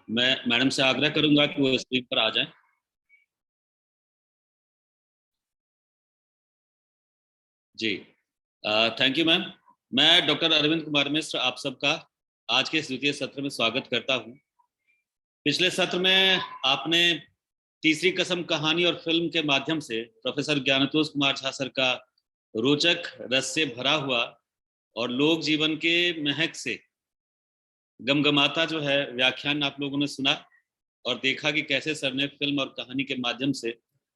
मैं मैडम से आग्रह करूंगा कि वो स्क्रीन पर आ जाएं। जी, थैंक यू मैम। मैं डॉक्टर अरविंद कुमार मिश्र आप सबका आज के इस द्वितीय सत्र में स्वागत करता हूं। पिछले सत्र में आपने तीसरी कसम कहानी और फिल्म के माध्यम से प्रोफेसर ज्ञानतोष कुमार झा सर का रोचक रस से भरा हुआ और लोक जीवन के महक से गमगमाता जो है व्याख्यान आप लोगों ने सुना और देखा कि कैसे सर ने फिल्म और कहानी के माध्यम से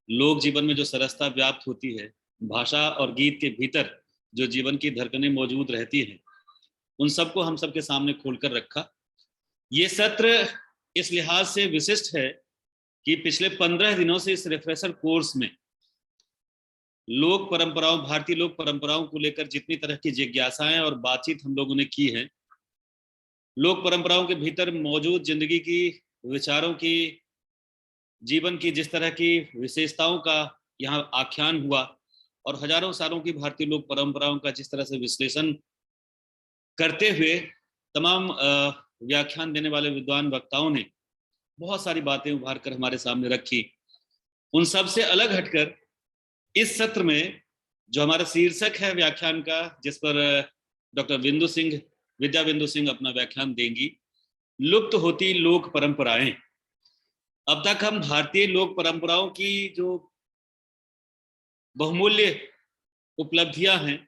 लोक जीवन में जो सरसता व्याप्त होती है, भाषा और गीत के भीतर जो जीवन की धड़कनें मौजूद रहती हैं, उन सबको हम सबके सामने खोलकर रखा। ये सत्र इस लिहाज से विशिष्ट है कि पिछले 15 दिनों से इस रिफ्रेशर कोर्स में लोक परंपराओं, भारतीय लोक परंपराओं को लेकर जितनी तरह की जिज्ञासाएं और बातचीत हम लोगों ने की है, लोक परंपराओं के भीतर मौजूद जिंदगी की, विचारों की, जीवन की जिस तरह की विशेषताओं का यहाँ आख्यान हुआ और हजारों सालों की भारतीय लोक परंपराओं का जिस तरह से विश्लेषण करते हुए तमाम व्याख्यान देने वाले विद्वान वक्ताओं ने बहुत सारी बातें उभार कर हमारे सामने रखी। उन सब से अलग हटकर इस सत्र में जो हमारा शीर्षक है व्याख्यान का, जिस पर डॉक्टर विद्या बिंदु सिंह अपना व्याख्यान देंगी, लुप्त होती लोक परंपराएं। अब तक हम भारतीय लोक परंपराओं की जो बहुमूल्य उपलब्धियां हैं,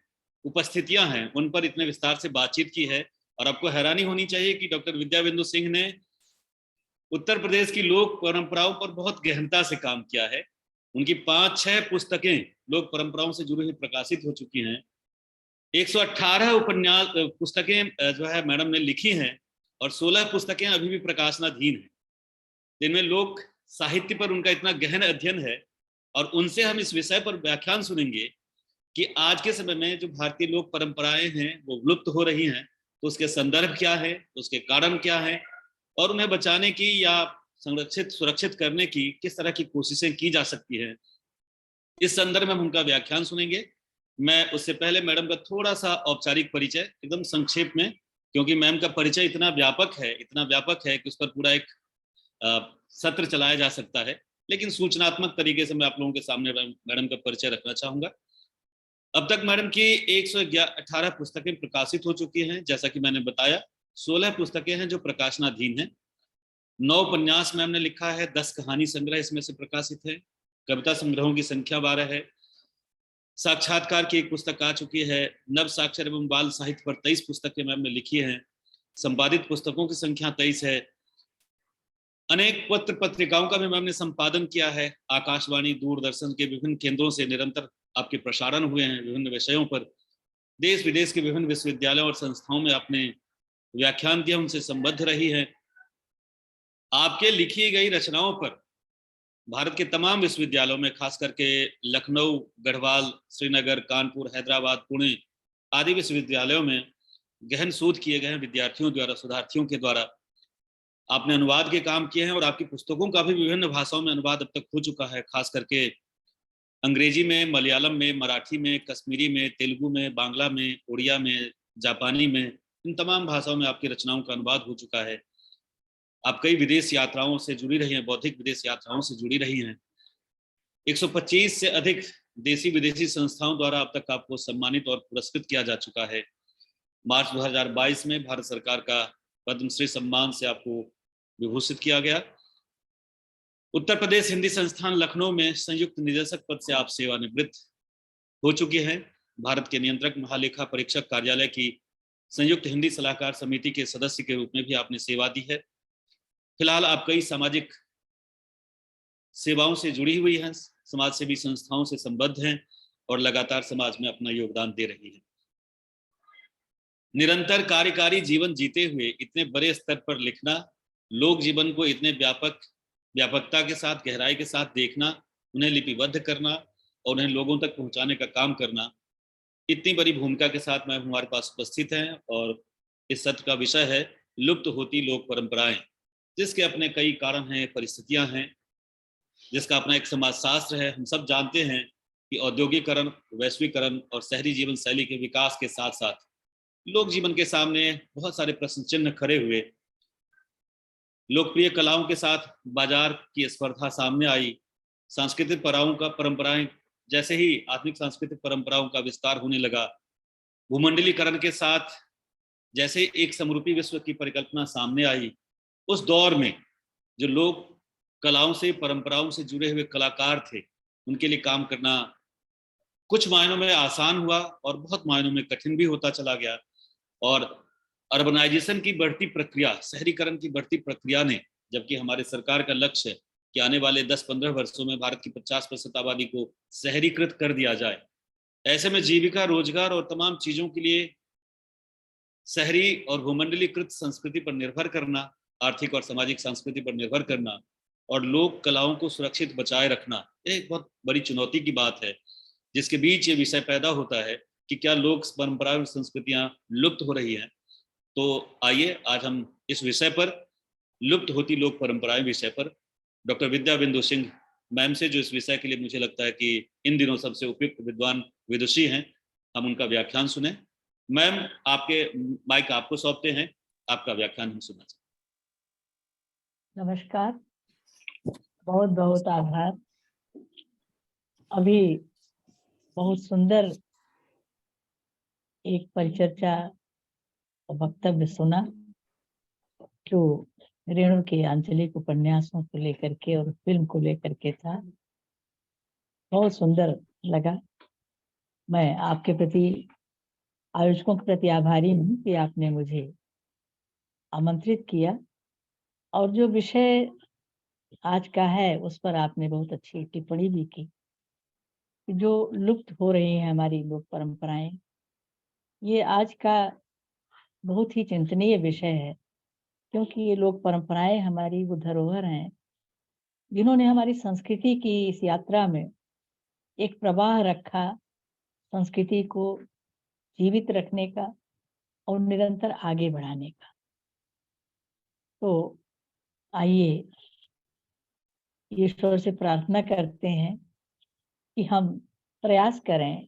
उपस्थितियां हैं, उन पर इतने विस्तार से बातचीत की है। और आपको हैरानी होनी चाहिए कि डॉक्टर विद्या बिंदु सिंह ने उत्तर प्रदेश की लोक परंपराओं पर बहुत गहनता से काम किया है। उनकी 5-6 पुस्तकें लोक परंपराओं से जुड़ी हुई प्रकाशित हो चुकी हैं। 118 उपन्यास पुस्तकें जो है मैडम ने लिखी हैं और 16 पुस्तकें अभी भी प्रकाशनाधीन हैं, जिनमें लोक साहित्य पर उनका इतना गहन अध्ययन है। और उनसे हम इस विषय पर व्याख्यान सुनेंगे कि आज के समय में जो भारतीय लोक परंपराएं हैं वो लुप्त हो रही हैं, तो उसके संदर्भ क्या है, उसके कारण क्या है, और उन्हें बचाने की या संरक्षित सुरक्षित करने की किस तरह की कोशिशें की जा सकती हैं। इस संदर्भ में हम उनका व्याख्यान सुनेंगे। मैं उससे पहले मैडम का थोड़ा सा औपचारिक परिचय एकदम संक्षेप में, क्योंकि मैम का परिचय इतना व्यापक है कि उस पर पूरा एक सत्र चलाया जा सकता है, लेकिन सूचनात्मक तरीके से मैं आप लोगों के सामने मैडम का परिचय रखना चाहूंगा। अब तक मैडम की 118 पुस्तकें प्रकाशित हो चुकी हैं। जैसा कि मैंने बताया, 16 पुस्तकें हैं जो प्रकाशनाधीन हैं। 9 उपन्यास मैम ने लिखा है, 10 कहानी संग्रह इसमें से प्रकाशित है, कविता संग्रहों की संख्या 12 है, साक्षात्कार की एक पुस्तक आ चुकी है, नव साक्षर एवं बाल साहित्य पर 23 पुस्तकें मैम ने लिखी हैं, संपादित पुस्तकों की संख्या 23 है, अनेक पत्र पत्रिकाओं का भी मैम ने संपादन किया है। आकाशवाणी, दूरदर्शन के विभिन्न केंद्रों से निरंतर आपके प्रसारण हुए हैं विभिन्न विषयों पर। देश विदेश के विभिन्न विश्वविद्यालयों और संस्थाओं में आपने व्याख्यान दिया, उनसे संबद्ध रही है। आपके लिखी गई रचनाओं पर भारत के तमाम विश्वविद्यालयों में, खास करके लखनऊ, गढ़वाल, श्रीनगर, कानपुर, हैदराबाद, पुणे आदि विश्वविद्यालयों में गहन शोध किए गए हैं विद्यार्थियों द्वारा, शोधार्थियों के द्वारा। आपने अनुवाद के काम किए हैं और आपकी पुस्तकों का भी विभिन्न भाषाओं में अनुवाद अब तक हो चुका है, खास करके अंग्रेजी में, मलयालम में, मराठी में, कश्मीरी में, तेलुगु में, बांग्ला में, उड़िया में, जापानी में, इन तमाम भाषाओं में आपकी रचनाओं का अनुवाद हो चुका है। आप कई विदेश यात्राओं से जुड़ी रही हैं, बौद्धिक विदेश यात्राओं से जुड़ी रही हैं। 125 से अधिक देशी विदेशी संस्थाओं द्वारा अब तक आपको सम्मानित और पुरस्कृत किया जा चुका है। मार्च 2022 में भारत सरकार का पद्मश्री सम्मान से आपको विभूषित किया गया। उत्तर प्रदेश हिंदी संस्थान लखनऊ में संयुक्त निदेशक पद से आप सेवानिवृत्त हो चुके हैं। भारत के नियंत्रक महालेखा परीक्षक कार्यालय की संयुक्त हिंदी सलाहकार समिति के सदस्य के रूप में भी आपने सेवा दी है। फिलहाल आप कई सामाजिक सेवाओं से जुड़ी हुई हैं, समाज सेवी संस्थाओं से संबद्ध हैं और लगातार समाज में अपना योगदान दे रही हैं। निरंतर कार्यकारी जीवन जीते हुए इतने बड़े स्तर पर लिखना, लोक जीवन को इतने व्यापकता के साथ, गहराई के साथ देखना, उन्हें लिपिबद्ध करना और उन्हें लोगों तक पहुंचाने का काम करना, इतनी बड़ी भूमिका के साथ मैं हमारे पास उपस्थित हैं। और इस सत्र का विषय है लुप्त होती लोक परंपराएं, जिसके अपने कई कारण हैं, परिस्थितियां हैं, जिसका अपना एक समाजशास्त्र है। हम सब जानते हैं कि औद्योगिकरण, वैश्वीकरण और शहरी जीवन शैली के विकास के साथ साथ लोक जीवन के सामने बहुत सारे प्रश्न चिन्ह खड़े हुए। लोकप्रिय कलाओं के साथ बाजार की स्पर्धा सामने आई। सांस्कृतिक परंपराएं जैसे ही आधुनिक सांस्कृतिक परंपराओं का विस्तार होने लगा, भूमंडलीकरण के साथ जैसे एक समरूपी विश्व की परिकल्पना सामने आई, उस दौर में जो लोग कलाओं से परंपराओं से जुड़े हुए कलाकार थे, उनके लिए काम करना कुछ मायनों में आसान हुआ और बहुत मायनों में कठिन भी होता चला गया। और अर्बनाइजेशन की बढ़ती प्रक्रिया, शहरीकरण की बढ़ती प्रक्रिया ने, जबकि हमारे सरकार का लक्ष्य है कि आने वाले 10-15 वर्षों में भारत की 50% आबादी को शहरीकृत कर दिया जाए, ऐसे में जीविका, रोजगार और तमाम चीजों के लिए शहरी और भूमंडलीकृत संस्कृति पर निर्भर करना, आर्थिक और सामाजिक संस्कृति पर निर्भर करना और लोक कलाओं को सुरक्षित बचाए रखना एक बहुत बड़ी चुनौती की बात है, जिसके बीच ये विषय पैदा होता है कि क्या लोक परंपराएं और संस्कृतियां लुप्त हो रही हैं। तो आइए आज हम इस विषय पर, लुप्त होती लोक परंपराएं विषय पर, डॉक्टर विद्या बिंदु सिंह मैम से, जो इस विषय के लिए मुझे लगता है कि इन दिनों सबसे उपयुक्त विद्वान विदुषी हैं, हम उनका व्याख्यान सुने। मैम, आपके माइक आपको सौंपते हैं, आपका व्याख्यान हम सुनना चाहते हैं। नमस्कार, बहुत बहुत आभार। अभी बहुत सुंदर एक परिचर्चा वक्तव्य सुना जो रेणु के आंचलिक उपन्यासों को लेकर के और फिल्म को लेकर के था। बहुत सुंदर लगा। मैं आपके प्रति, आयोजकों के प्रति आभारी हूँ कि आपने मुझे आमंत्रित किया और जो विषय आज का है उस पर आपने बहुत अच्छी टिप्पणी भी की। जो लुप्त हो रही हैं हमारी लोक परंपराएं, ये आज का बहुत ही चिंतनीय विषय है, क्योंकि ये लोक परंपराएं हमारी वो धरोहर हैं जिन्होंने हमारी संस्कृति की इस यात्रा में एक प्रवाह रखा, संस्कृति को जीवित रखने का और निरंतर आगे बढ़ाने का। तो आइए ईश्वर से प्रार्थना करते हैं कि हम प्रयास करें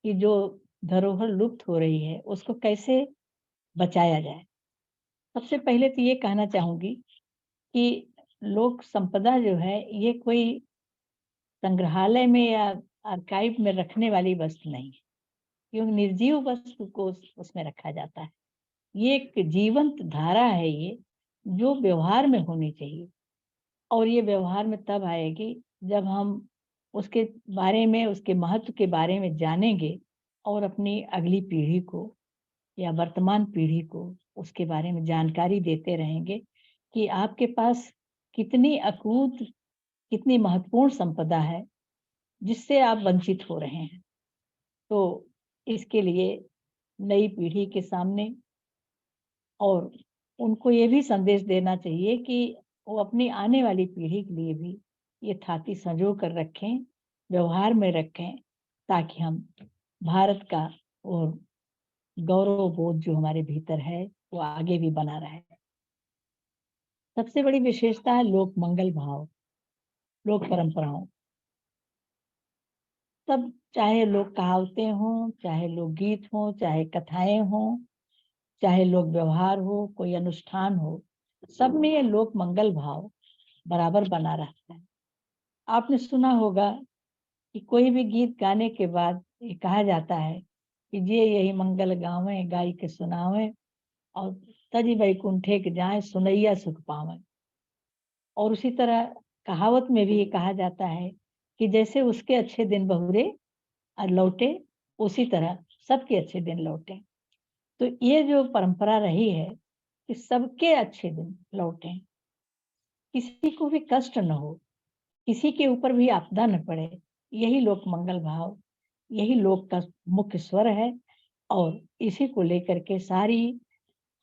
कि जो धरोहर लुप्त हो रही है उसको कैसे बचाया जाए। सबसे पहले तो ये कहना चाहूंगी कि लोक संपदा जो है ये कोई संग्रहालय में या आर्काइव में रखने वाली वस्तु नहीं है, क्योंकि निर्जीव वस्तु को उसमें रखा जाता है। ये एक जीवंत धारा है ये, जो व्यवहार में होनी चाहिए, और ये व्यवहार में तब आएगी जब हम उसके बारे में, उसके महत्व के बारे में जानेंगे और अपनी अगली पीढ़ी को या वर्तमान पीढ़ी को उसके बारे में जानकारी देते रहेंगे कि आपके पास कितनी अकूत, कितनी महत्वपूर्ण संपदा है जिससे आप वंचित हो रहे हैं। तो इसके लिए नई पीढ़ी के सामने और उनको ये भी संदेश देना चाहिए कि वो अपनी आने वाली पीढ़ी के लिए भी ये थाती संजो कर रखें, व्यवहार में रखें, ताकि हम भारत का और गौरव बोध जो हमारे भीतर है वो आगे भी बना रहे। सबसे बड़ी विशेषता है लोक मंगल भाव, लोक परंपराओं। तब चाहे लोक कहावतें हों, चाहे लोकगीत हों, चाहे कथाएं हों, चाहे लोक व्यवहार हो, कोई अनुष्ठान हो, सब में ये लोक मंगल भाव बराबर बना रहता है। आपने सुना होगा कि कोई भी गीत गाने के बाद ये कहा जाता है कि जे यही मंगल गावे, गाई के सुनावे, और तजी वैकुंठे के जाए, सुनैया सुख पावे। और उसी तरह कहावत में भी ये कहा जाता है कि जैसे उसके अच्छे दिन बहुरे और लौटे, उसी तरह सबके अच्छे दिन लौटे। तो ये जो परंपरा रही है कि सबके अच्छे दिन लौटे, किसी को भी कष्ट न हो, किसी के ऊपर भी आपदा न पड़े, यही लोक मंगल भाव, यही लोक का मुख्य स्वर है। और इसी को लेकर के सारी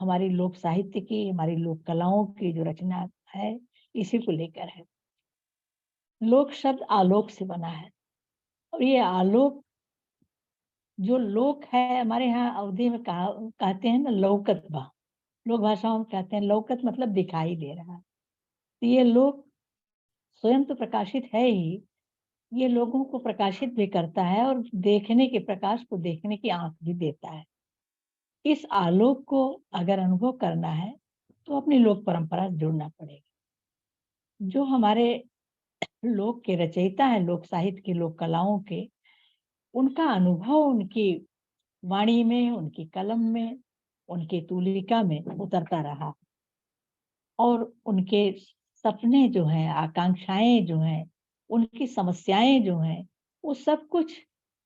हमारी लोक साहित्य की, हमारी लोक कलाओं की जो रचना है, इसी को लेकर है। लोक शब्द आलोक से बना है, और ये आलोक जो लोक है, हमारे यहाँ अवधि में कहते हैं ना लौकत बा, लोक भाषाओं में कहते हैं लौकत, मतलब दिखाई दे रहा है। तो ये लोक स्वयं तो प्रकाशित है ही, ये लोगों को प्रकाशित भी करता है और देखने के, प्रकाश को देखने की आंख भी देता है। इस आलोक को अगर अनुभव करना है तो अपनी लोक परंपरा से जुड़ना पड़ेगा। जो हमारे लोक के रचयिता हैं, लोक साहित्य के, लोक कलाओं के, उनका अनुभव उनकी वाणी में, उनकी कलम में, उनकी तूलिका में उतरता रहा और उनके सपने जो हैं, आकांक्षाएं जो हैं, उनकी समस्याएं जो हैं, वो सब कुछ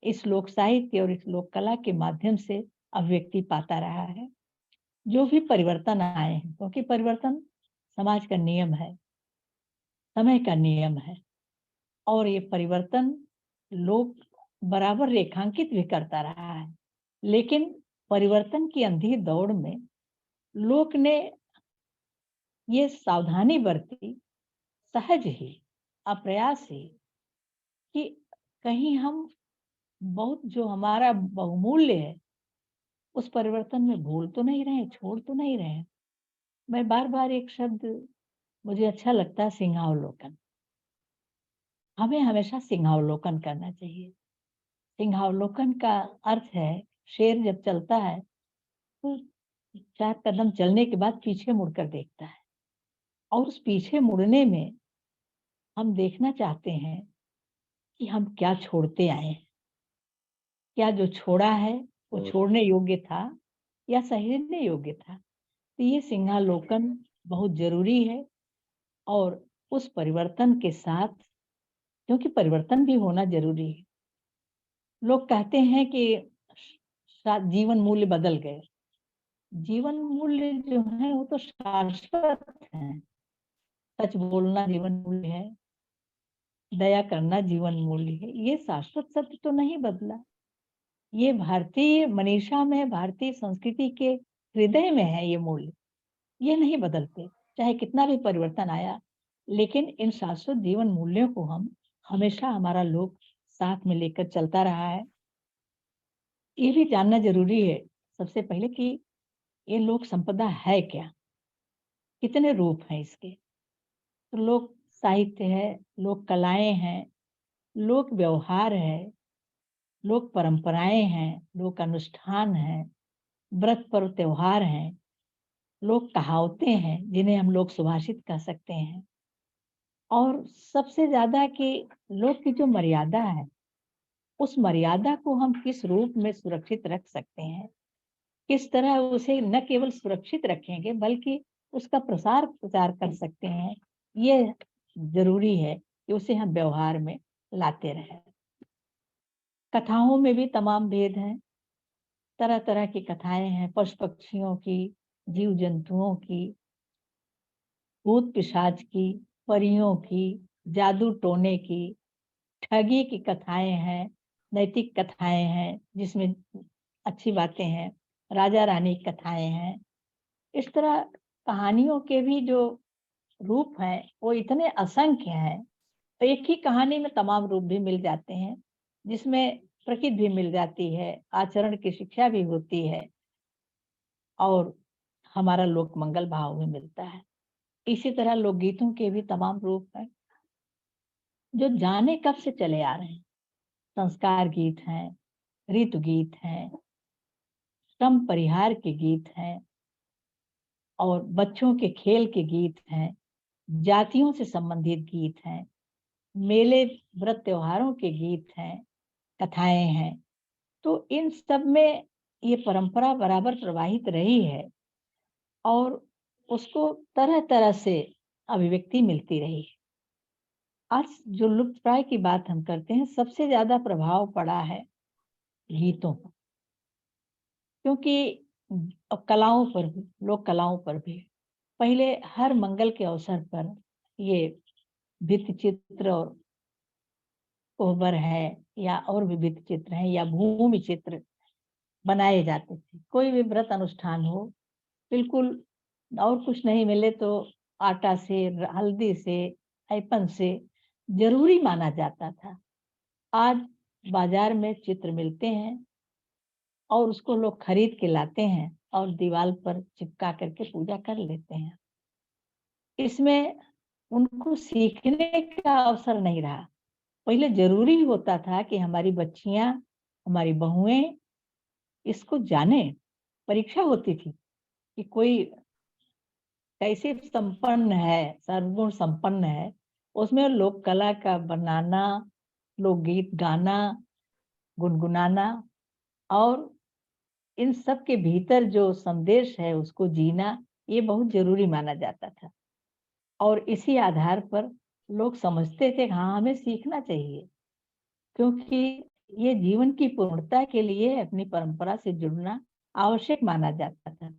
इस लोक साहित्य और इस लोक कला के माध्यम से अभिव्यक्ति पाता रहा है। जो भी परिवर्तन आए हैं, क्योंकि परिवर्तन समाज का नियम है, समय का नियम है, और ये परिवर्तन लोग बराबर रेखांकित भी करता रहा है। लेकिन परिवर्तन की अंधी दौड़ में लोक ने ये सावधानी बरती, सहज ही, अप्रयास ही, कि कहीं हम बहुत जो हमारा बहुमूल्य है, उस परिवर्तन में भूल तो नहीं रहे, छोड़ तो नहीं रहे। मैं बार-बार एक शब्द मुझे अच्छा लगता है, सिंहावलोकन। हमें हमेशा सिंहावलोकन करना चाहिए। सिंहावलोकन का अर्थ है, शेर जब चलता है तो 4 कदम चलने के बाद पीछे मुड़कर देखता है, और उस पीछे मुड़ने में हम देखना चाहते हैं कि हम क्या छोड़ते आए हैं। क्या जो छोड़ा है वो छोड़ने योग्य था या सहेजने योग्य था? तो ये सिंहावलोकन बहुत ज़रूरी है, और उस परिवर्तन के साथ, क्योंकि परिवर्तन भी होना ज़रूरी है। लोग कहते हैं कि जीवन मूल्य बदल गए। जीवन मूल्य जो है वो तो शाश्वत है। सच बोलना जीवन मूल्य है, दया करना जीवन मूल्य है। ये शाश्वत सत्य तो नहीं बदला। ये भारतीय मनीषा में, भारतीय संस्कृति के हृदय में है ये मूल्य। ये नहीं बदलते, चाहे कितना भी परिवर्तन आया, लेकिन इन शाश्वत जीवन मूल्यों को हम हमेशा, हमारा लोक साथ में लेकर चलता रहा है। ये भी जानना ज़रूरी है सबसे पहले कि ये लोक संपदा है क्या? कितने रूप हैं इसके? तो लोक साहित्य है, लोक कलाएँ हैं, लोक व्यवहार है, लोक परंपराएँ हैं, लोक अनुष्ठान हैं, व्रत पर्व त्योहार हैं, लोक कहावतें हैं, जिन्हें हम लोक सुभाषित कह सकते हैं। और सबसे ज़्यादा कि लोक की जो मर्यादा है, उस मर्यादा को हम किस रूप में सुरक्षित रख सकते हैं, किस तरह उसे न केवल सुरक्षित रखेंगे बल्कि उसका प्रसार प्रचार कर सकते हैं, ये ज़रूरी है कि उसे हम व्यवहार में लाते रहें। कथाओं में भी तमाम भेद हैं, तरह-तरह की कथाएँ हैं, पशु-पक्षियों की, जीव-जंतुओं की, भूत-पिशाच की, परियों की, जादू-टोने की, ठगी की कथाएँ हैं, नैतिक कथाएँ हैं, जिसमें अच्छी बातें हैं, राजा-रानी की कथाएँ हैं। इस तरह कहानियों के भी जो रूप हैं, वो इतने असंख्य हैं, तो एक ही कहानी में तमाम रूप भी मिल जाते हैं, जिसमें प्रकृति भी मिल जाती है, आचरण की शिक्षा भी होती है, और हमारा लोक मंगल भाव भी मिलता है। इसी तरह लोकगीतों के भी तमाम रूप हैं, जो जाने कब से चले आ रहे हैं। संस्कार गीत हैं, ऋतु गीत हैं, श्रम परिहार के गीत हैं, और बच्चों के खेल के गीत हैं, जातियों से संबंधित गीत हैं, मेले व्रत त्योहारों के गीत हैं, कथाएँ हैं। तो इन सब में ये परंपरा बराबर प्रवाहित रही है, और उसको तरह-तरह से अभिव्यक्ति मिलती रही है। आज जो लुप्तप्राय की बात हम करते हैं, सबसे ज़्यादा प्रभाव पड़ा है गीतों का, क्योंकि कलाओं पर भी, लोक कलाओं पर भी। पहले हर मंगल के अवसर पर ये भित्ति चित्र और कोहबर है, या और भी भित्ति चित्र हैं, या भूमि चित्र बनाए जाते थे। कोई भी व्रत अनुष्ठान हो, बिल्कुल, और कुछ नहीं मिले तो आटा से, हल्दी से, ऐपन से ज़रूरी माना जाता था। आज बाज़ार में चित्र मिलते हैं, और उसको लोग खरीद के लाते हैं और दीवार पर चिपका करके पूजा कर लेते हैं। इसमें उनको सीखने का अवसर नहीं रहा। पहले ज़रूरी होता था कि हमारी बच्चियाँ, हमारी बहुएँ इसको जानें। परीक्षा होती थी कि कोई कैसे संपन्न है, सर्वगुण संपन्न है, उसमें लोक कला का बनाना, लोकगीत गाना, गुनगुनाना और इन सब के भीतर जो संदेश है उसको जीना, ये बहुत जरूरी माना जाता था। और इसी आधार पर लोग समझते थे हाँ हमें सीखना चाहिए, क्योंकि ये जीवन की पूर्णता के लिए अपनी परंपरा से जुड़ना आवश्यक माना जाता था।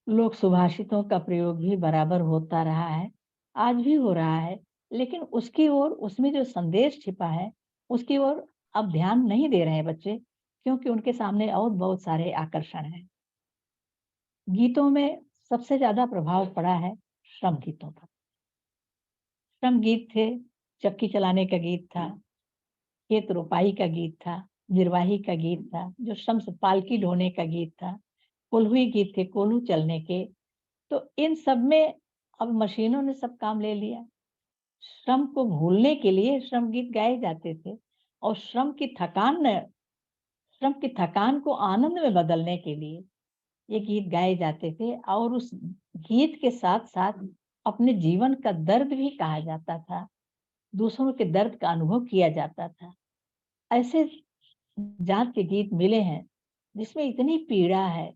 लोक सुभाषितों का प्रयोग भी बराबर होता रहा है, आज भी हो रहा है, लेकिन उसकी ओर, उसमें जो संदेश छिपा है उसकी ओर अब ध्यान नहीं दे रहे हैं बच्चे, क्योंकि उनके सामने और बहुत सारे आकर्षण हैं। गीतों में सबसे ज्यादा प्रभाव पड़ा है श्रम गीतों पर। श्रम गीत थे, चक्की चलाने का गीत था, खेत रोपाई का गीत था, निर्वाही का गीत था, जो श्रम से पालकी ढोने का गीत था, कोल्हुई गीत थे, कोल्हू चलने के। तो इन सब में अब मशीनों ने सब काम ले लिया। श्रम को भूलने के लिए श्रम गीत गाए जाते थे और श्रम की थकान को आनंद में बदलने के लिए ये गीत गाए जाते थे। और उस गीत के साथ साथ अपने जीवन का दर्द भी कहा जाता था, दूसरों के दर्द का अनुभव किया जाता था। ऐसे जात के गीत मिले हैं जिसमें इतनी पीड़ा है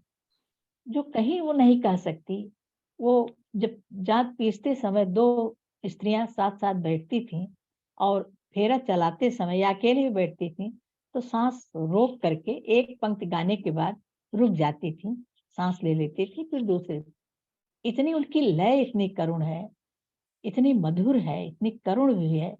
जो कहीं वो नहीं कह सकती। वो जब जात पीसते समय दो स्त्रियां साथ साथ बैठती थीं और फेरा चलाते समय या अकेले भी बैठती थीं, तो सांस रोक करके एक पंक्ति गाने के बाद रुक जाती थीं, सांस ले लेती थी, फिर दूसरे। इतनी उनकी लय इतनी करुण है, इतनी मधुर है, इतनी करुण भी है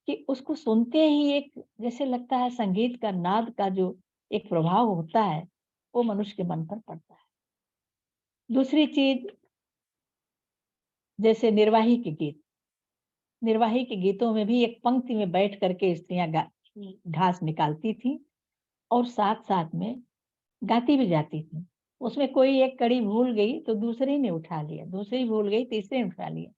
कि उसको सुनते ही एक जैसे लगता है संगीत का, नाद का जो एक प्रभाव होता है वो मनुष्य के मन पर पड़ता है। दूसरी चीज, जैसे निर्वाही के गीत, निर्वाही के गीतों में भी एक पंक्ति में बैठ करके स्त्रियां घास निकालती थी और साथ साथ में गाती भी जाती थी। उसमें कोई एक कड़ी भूल गई तो दूसरी ने उठा लिया, दूसरी भूल गई तीसरी ने उठा लिया।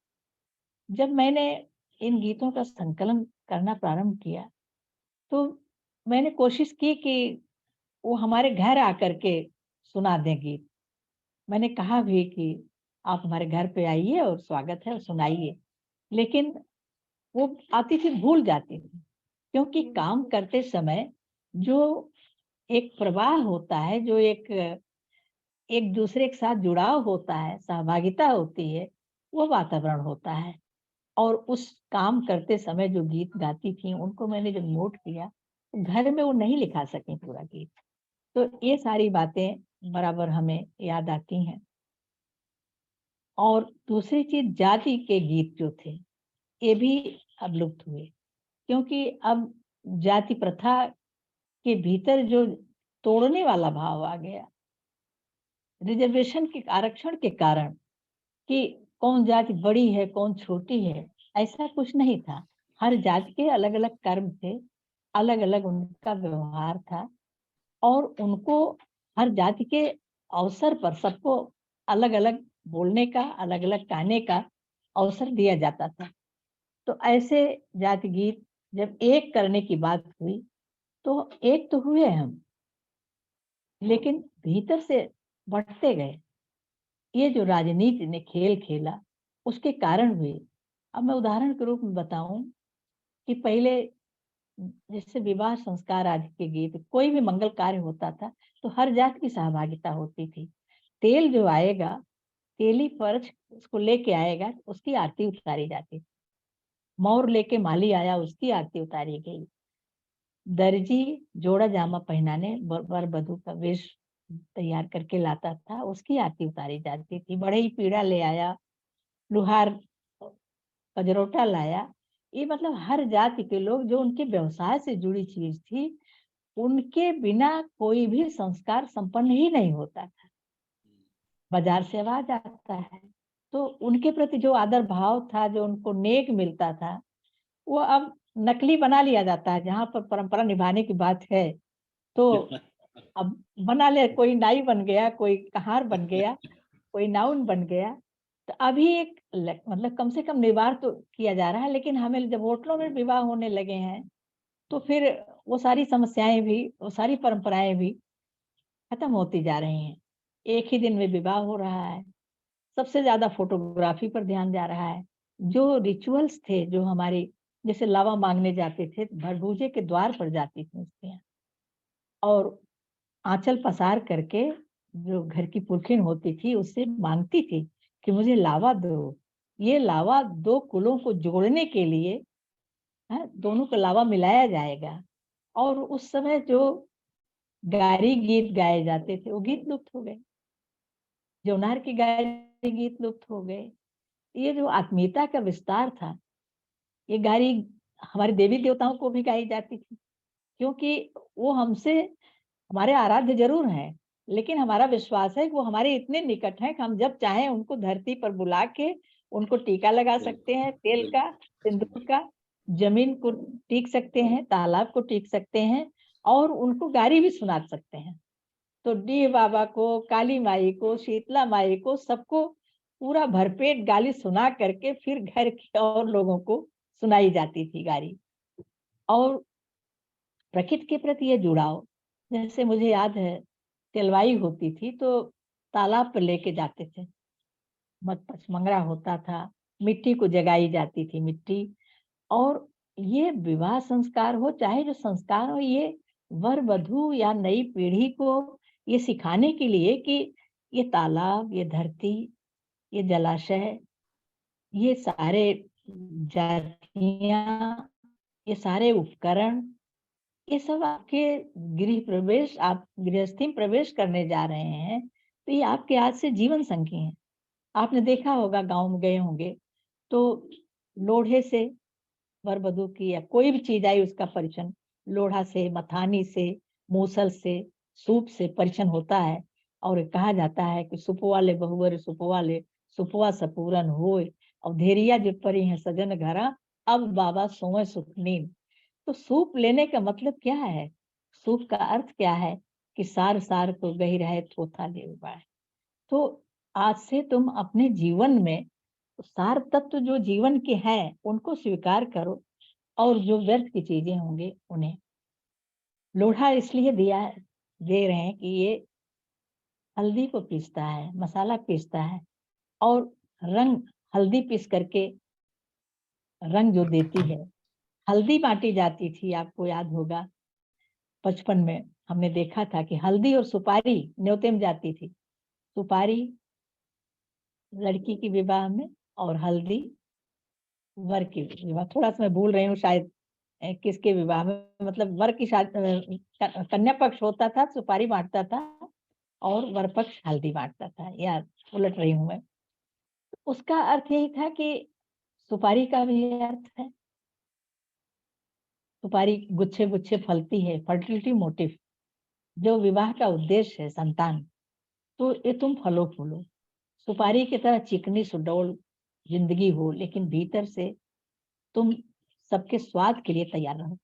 जब मैंने इन गीतों का संकलन करना प्रारंभ किया तो मैंने कोशिश की कि वो हमारे घर आकर के सुना दें गीत। मैंने कहा भी कि आप हमारे घर पे आइए और स्वागत है और सुनाइए, लेकिन वो आती थी, भूल जाती थी, क्योंकि काम करते समय जो एक प्रवाह होता है, जो एक एक दूसरे के साथ जुड़ाव होता है, सहभागिता होती है, वो वातावरण होता है। और उस काम करते समय जो गीत गाती थी उनको मैंने जब नोट किया तो घर में वो नहीं लिखा सकी पूरा गीत। तो ये सारी बातें बराबर हमें याद आती हैं। और दूसरी चीज, जाति के गीत जो थे ये भी अब लुप्त हुए, क्योंकि अब जाति प्रथा के भीतर जो तोड़ने वाला भाव आ गया, रिजर्वेशन के, आरक्षण के कारण, कि कौन जाति बड़ी है कौन छोटी है, ऐसा कुछ नहीं था। हर जाति के अलग अलग कर्म थे, अलग अलग उनका व्यवहार था, और उनको हर जाति के अवसर पर सबको अलग अलग बोलने का, अलग अलग गाने का अवसर दिया जाता था। तो ऐसे जाति गीत जब एक करने की बात हुई तो एक तो हुए हम, लेकिन भीतर से बढ़ते गए। ये जो राजनीति ने खेल खेला उसके कारण हुए। अब मैं उदाहरण के रूप में बताऊं कि पहले जैसे विवाह संस्कार आदि के गीत, कोई भी मंगल कार्य होता था तो हर जात की सहभागिता होती थी। तेल जो आएगा, तेली फर्ज उसको लेके आएगा, उसकी आरती उतारी जाती थी। मोर लेके माली आया, उसकी आरती उतारी गई। दर्जी जोड़ा जामा पहनाने वर वधू का वेश तैयार करके लाता था, उसकी आरती उतारी जाती थी। बड़े ही पीड़ा ले आया, लुहार कजरोटा लाया। ये मतलब हर जाति के लोग, जो उनके व्यवसाय से जुड़ी चीज थी, उनके बिना कोई भी संस्कार संपन्न ही नहीं होता था। बाजार से आवाज आता है तो उनके प्रति जो आदर भाव था, जो उनको नेक मिलता था, वो अब नकली बना लिया जाता है। जहाँ पर परंपरा निभाने की बात है तो अब बना ले, कोई नाई बन गया, कोई कहार बन गया, कोई नाउन बन गया। तो अभी एक मतलब कम से कम निवार तो किया जा रहा है, लेकिन हमें जब होटलों में विवाह होने लगे हैं तो फिर वो सारी समस्याएं भी, वो सारी परंपराएं भी खत्म होती जा रही हैं। एक ही दिन में विवाह हो रहा है, सबसे ज्यादा फोटोग्राफी पर ध्यान जा रहा है। जो रिचुअल्स थे, जो हमारे, जैसे लावा मांगने जाते थे, भरभूजे के द्वार पर जाती थी स्त्रियां और आंचल पसार करके जो घर की पुरखिन होती थी उससे मांगती थी कि मुझे लावा दो। ये लावा दो कुलों को जोड़ने के लिए है, दोनों का लावा मिलाया जाएगा। और उस समय जो गारी गीत गाए जाते थे वो गीत लुप्त हो गए, जौनार की गारी गीत लुप्त हो गए। ये जो आत्मीयता का विस्तार था, ये गारी हमारे देवी देवताओं को भी गाई जाती थी, क्योंकि वो हमसे, हमारे आराध्य जरूर हैं, लेकिन हमारा विश्वास है कि वो हमारे इतने निकट हैं कि हम जब चाहें उनको धरती पर बुला के उनको टीका लगा सकते हैं, तेल का, सिंदूर का, जमीन को टीक सकते हैं, तालाब को टीक सकते हैं और उनको गारी भी सुना सकते हैं। तो डी बाबा को, काली माई को, शीतला माई को, सबको पूरा भरपेट गाली सुना करके फिर घर के और लोगों को सुनाई जाती थी गारी। और प्रकृति के प्रति ये जुड़ाव, जैसे मुझे याद है तिलवाई होती थी तो तालाब पर लेके जाते थे, मत पचमंगरा होता था, मिट्टी को जगाई जाती थी, मिट्टी। और ये विवाह संस्कार हो, चाहे जो संस्कार हो, ये वर वधू या नई पीढ़ी को ये सिखाने के लिए कि ये तालाब, ये धरती, ये जलाशय, ये सारे जातियां, ये सारे उपकरण, ये सब आपके गृह प्रवेश, आप गृहस्थी में प्रवेश करने जा रहे हैं तो ये आपके आज से जीवन संगी हैं। आपने देखा होगा, गांव में गए होंगे तो लोढ़े से वर वधू की या कोई भी चीज आई उसका परिचय लोढ़ा से, मथानी से, मूसल से, सूप से परिचय होता है। और कहा जाता है कि सुपवा ले बहुवर सुपवा ले, सुपवा सपूरन होय, और धेरिया जो परी है सजन घरा, अब बाबा सोए सुख नींद। तो सूप लेने का मतलब क्या है? सूप का अर्थ क्या है कि सार सार को गही रहे थोथा ले उबाए। तो आज से तुम अपने जीवन में सार तत्व जो जीवन के हैं उनको स्वीकार करो और जो व्यर्थ की चीजें होंगे उन्हें। लोढ़ा इसलिए दे रहे हैं कि ये हल्दी को पीसता है, मसाला पीसता है और रंग, हल्दी पीस करके रंग जो देती है। हल्दी बांटी जाती थी, आपको याद होगा बचपन में हमने देखा था कि हल्दी और सुपारी न्योते में जाती थी। सुपारी लड़की की विवाह में और हल्दी वर की विवाह, थोड़ा सा मैं भूल रही हूँ शायद किसके विवाह में, मतलब वर की शादी, कन्या पक्ष होता था सुपारी बांटता था और वर पक्ष हल्दी बांटता था, यार उलट रही हूँ मैं। उसका अर्थ यही था कि सुपारी का भी अर्थ है, सुपारी गुच्छे गुच्छे फलती है, फर्टिलिटी मोटिव, जो विवाह का उद्देश्य है संतान। तो ये तुम फलो फूलो, सुपारी की तरह चिकनी सुडौल जिंदगी हो, लेकिन भीतर से तुम सबके स्वाद के लिए तैयार रहो।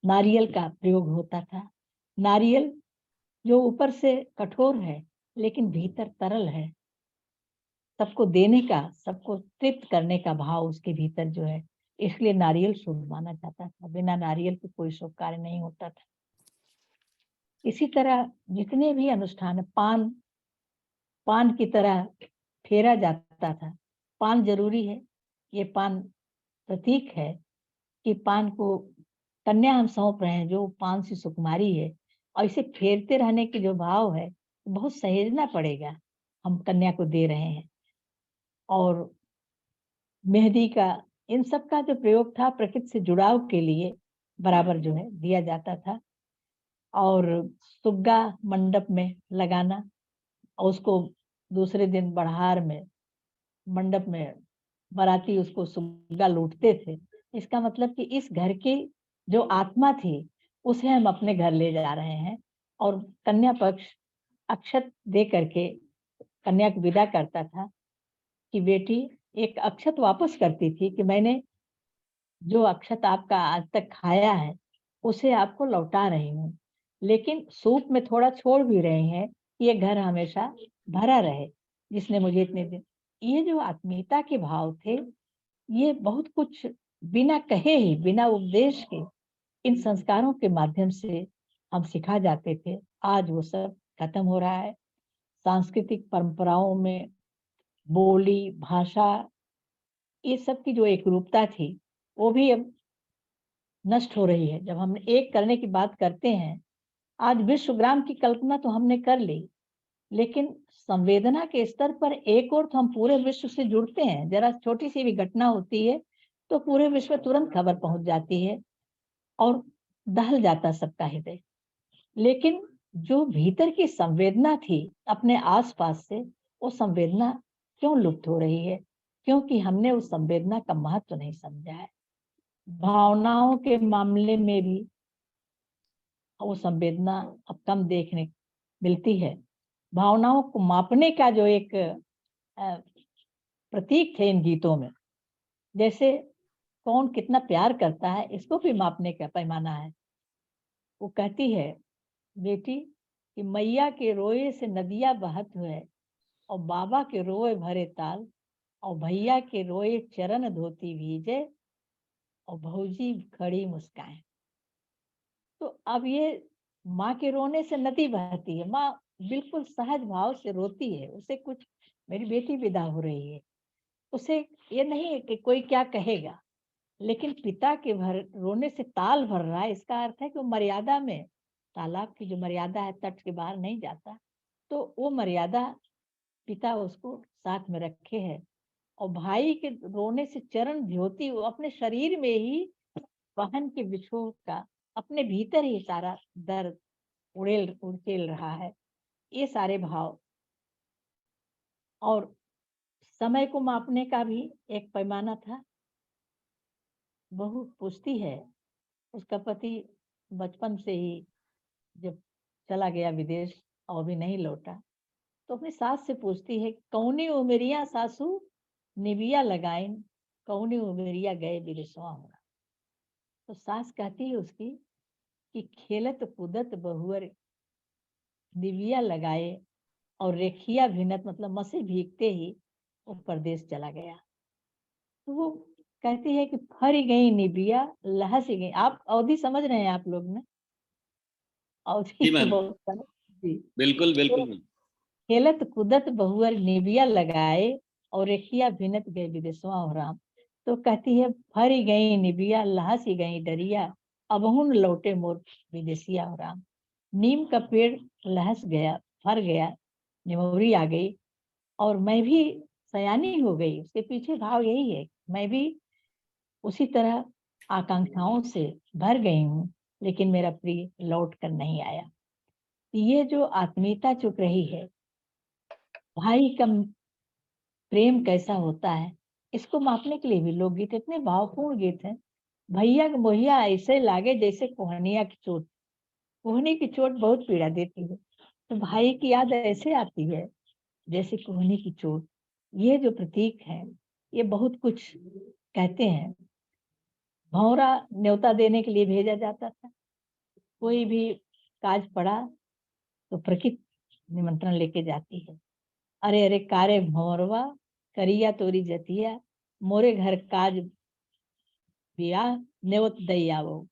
नारियल का प्रयोग होता था। नारियल जो ऊपर से कठोर है लेकिन भीतर तरल है, सबको देने का, सबको तृप्त करने का भाव उसके भीतर जो है, इसलिए नारियल शुभ माना जाता था। बिना नारियल के कोई शुभ कार्य नहीं होता था। इसी तरह जितने भी अनुष्ठान, पान, पान की तरह फेरा जाता था। पान जरूरी है, ये पान प्रतीक है कि पान को कन्या हम सौंप रहे हैं जो पान से सुकुमारी है, और इसे फेरते रहने के जो भाव है बहुत सहेजना पड़ेगा, हम कन्या को दे रहे हैं। और मेहंदी का, इन सब का जो प्रयोग था प्रकृति से जुड़ाव के लिए बराबर जो है दिया जाता था। और सुग्गा मंडप में लगाना और उसको दूसरे दिन बड़हार में, मंडप में बाराती उसको सुग्गा लूटते थे। इसका मतलब कि इस घर की जो आत्मा थी उसे हम अपने घर ले जा रहे हैं। और कन्या पक्ष अक्षत दे करके कन्या को विदा करता था कि बेटी, एक अक्षत वापस करती थी कि मैंने जो अक्षत आपका आज तक खाया है उसे आपको लौटा रही हूँ, लेकिन सूप में थोड़ा छोड़ भी रहे हैं कि ये घर हमेशा भरा रहे, जिसने मुझे इतने दिन। ये जो आत्मीयता के भाव थे, ये बहुत कुछ बिना कहे ही, बिना उपदेश के, इन संस्कारों के माध्यम से हम सिखा जाते थे। आज वो सब खत्म हो रहा है। सांस्कृतिक परंपराओं में बोली, भाषा, ये सब की जो एकरूपता थी वो भी अब नष्ट हो रही है। जब हम एक करने की बात करते हैं, आज विश्वग्राम की कल्पना तो हमने कर ली, लेकिन संवेदना के स्तर पर एक और तो हम पूरे विश्व से जुड़ते हैं। जरा छोटी सी भी घटना होती है तो पूरे विश्व में तुरंत खबर पहुंच जाती है और दहल जाता सबका हृदय। लेकिन जो भीतर की संवेदना थी अपने आसपास से, वो संवेदना क्यों लुप्त हो रही है? क्योंकि हमने उस संवेदना का महत्व नहीं समझा है। भावनाओं के मामले में भी वो संवेदना अब कम देखने मिलती है। भावनाओं को मापने का जो एक प्रतीक थे इन गीतों में, जैसे कौन कितना प्यार करता है इसको भी मापने का पैमाना है। वो कहती है बेटी कि मैया के रोए से नदिया बहत हुए, और बाबा के रोए भरे ताल, और भैया के रोए चरण धोती भीजे, और भौजी खड़ी मुस्काए। तो अब ये माँ के रोने से नदी बहती है, माँ बिल्कुल सहज भाव से रोती है। उसे कुछ, मेरी बेटी विदा हो रही है, उसे ये नहीं है कि कोई क्या कहेगा, लेकिन पिता के रोने से ताल भर रहा है, इसका अर्थ है कि वो मर्यादा में, तालाब की जो मर्यादा है तट के बाहर नहीं जाता, तो वो मर्यादा पिता उसको साथ में रखे है। और भाई के रोने से चरण ध्योती, वो अपने शरीर में ही बहन के विछोह का अपने भीतर ही सारा दर्द उड़ेल रहा है। ये सारे भाव। और समय को मापने का भी एक पैमाना था। बहू पूछती है, उसका पति बचपन से ही जब चला गया विदेश और भी नहीं लौटा, तो अपनी सास से पूछती है, कौनी उमेरिया सासू निबिया लगाइन, कौनी उमेरिया गए विदेशवा होना। तो सास कहती है उसकी कि खेलत कूदत बहुअर निबिया लगाए, और रेखिया भिनत, मतलब मसे भीगते ही वो परदेश चला गया। तो वो कहती है कि फरी गई निबिया लहस गई। आप अवधि समझ रहे हैं आप लोग ने? अवधि जी मैम, बहुत जी। बिल्कुल तो बिल्कुल मैम। खेलत कूदत बहुअर निबिया लगाए, और रेखिया भिनत गए विदेशवा हो राम। तो कहती है फरी गई निबिया लहसी गई डरिया, अबहुन लौटे मोर विदेशिया हो राम। नीम का पेड़ लहस गया, फर गया, निमोरी आ गई, और मैं भी सयानी हो गई। उसके पीछे भाव यही है, मैं भी उसी तरह आकांक्षाओं से भर गई हूँ, लेकिन मेरा प्रिय लौट कर नहीं आया। ये जो आत्मीयता चुप रही है, भाई का प्रेम कैसा होता है, इसको मापने के लिए भी लोकगीत इतने भावपूर्ण गीत हैं। भैया के मोहिया ऐसे लागे जैसे कोहनिया की चोट। कोहनी की चोट बहुत पीड़ा देती है, तो भाई की याद ऐसे आती है जैसे कोहनी की चोट। ये जो प्रतीक है, ये बहुत कुछ कहते हैं। भौरा न्योता देने के लिए भेजा जाता था। कोई भी काज पड़ा तो प्रकृति निमंत्रण लेके जाती है। अरे अरे कारे भौरवा, करिया तोरी जतिया, मोरे घर काज बियाह, न्योत दई आवो।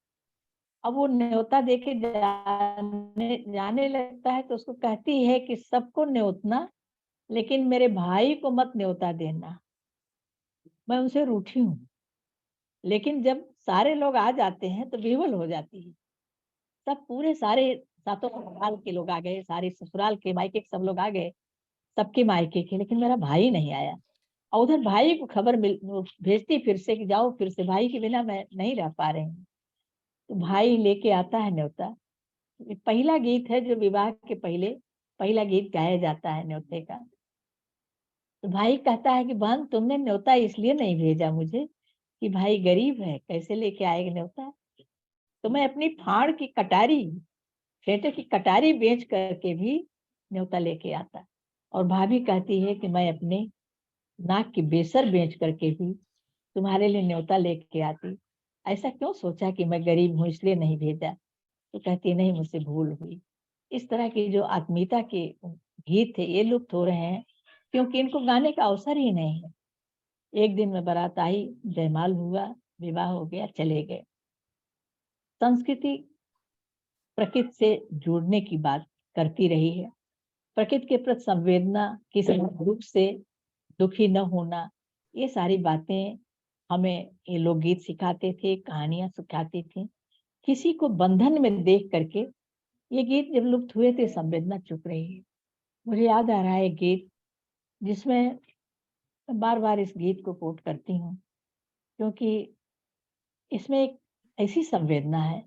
अब वो न्योता देके जाने लगता है, तो उसको कहती है कि सबको न्योतना, लेकिन मेरे भाई को मत न्योता देना, मैं उनसे रूठी हूँ। लेकिन जब सारे लोग आ जाते हैं तो विह्वल हो जाती है। सब पूरे सारे सातों ससुराल के लोग आ गए, सारे ससुराल के मायके के सब लोग आ गए, सबके मायके के, लेकिन मेरा भाई नहीं आया। और उधर भाई को खबर भेजती फिर से कि जाओ फिर से, भाई के बिना मैं नहीं रह पा रही हूँ। तो भाई लेके आता है न्योता। ये पहला गीत है जो विवाह के पहले पहला गीत गाया जाता है न्योते का। तो भाई कहता है कि बहन तुमने न्योता इसलिए नहीं भेजा मुझे कि भाई गरीब है, कैसे लेके आएगा न्योता। तो मैं अपनी फाड़ की कटारी, फेटे की कटारी बेच करके भी न्योता लेके आता। और भाभी कहती है कि मैं अपने नाक की बेसर बेच करके भी तुम्हारे लिए न्योता लेके आती। ऐसा क्यों सोचा कि मैं गरीब हूँ इसलिए नहीं भेजा? तो कहती नहीं, मुझसे भूल हुई। इस तरह की जो आत्मीयता के गीत थे ये लुप्त हो रहे हैं, क्योंकि इनको गाने का अवसर ही नहीं है। एक दिन में बारात आई, जयमाल हुआ, विवाह हो गया, चले गए। संस्कृति प्रकृति से जुड़ने की बात करती रही है। प्रकृति के प्रति संवेदना किस रूप से दुखी न होना, ये सारी बातें हमें ये लोकगीत सिखाते थे, कहानियाँ सिखाती थी। किसी को बंधन में देख करके ये गीत जब लुप्त हुए थे, संवेदना चुप रही है। मुझे याद आ रहा है एक गीत जिसमें बार-बार इस गीत को कोट करती हूँ, क्योंकि इसमें एक ऐसी संवेदना है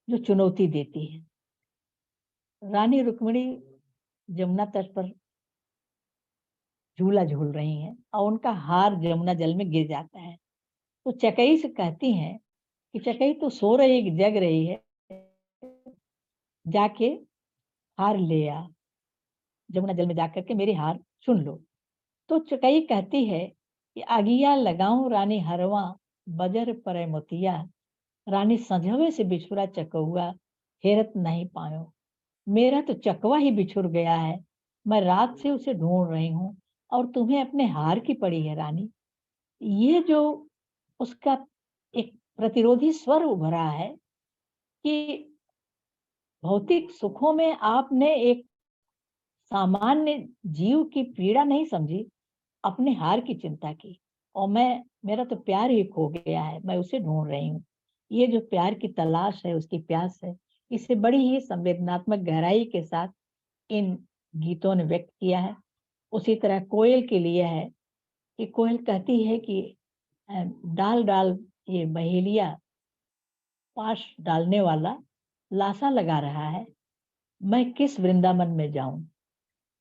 जो चुनौती देती है। रानी रुक्मिणी जमुना तट पर झूला झूल रही हैं और उनका हार जमुना जल में गिर जाता है। तो चकई से कहती हैं कि चकई तू सो रही जग रही है, जाके हार ले आ, जमुना जल में जाकर के मेरे हार चुन लो। तो चकई कहती है कि आगिया लगाऊं रानी हरवा, बजर परे मोतिया, रानी संझवे से बिछुरा चकौआ, हेरत नहीं पायो। मेरा तो चकवा ही बिछुर गया है, मैं रात से उसे ढूंढ रही हूँ और तुम्हें अपने हार की पड़ी है रानी। ये जो उसका एक प्रतिरोधी स्वर उभरा है कि भौतिक सुखों में आपने एक सामान्य जीव की पीड़ा नहीं समझी, अपने हार की चिंता की। और मेरा तो प्यार ही खो गया है, मैं उसे ढूंढ रही हूँ। ये जो प्यार की तलाश है, उसकी प्यास है, इसे बड़ी ही संवेदनात्मक गहराई के साथ इन गीतों ने व्यक्त किया है। उसी तरह कोयल के लिए है कि कोयल कहती है कि डाल डाल ये बहेलिया पाश डालने वाला लाशा लगा रहा है, मैं किस वृंदावन में जाऊं।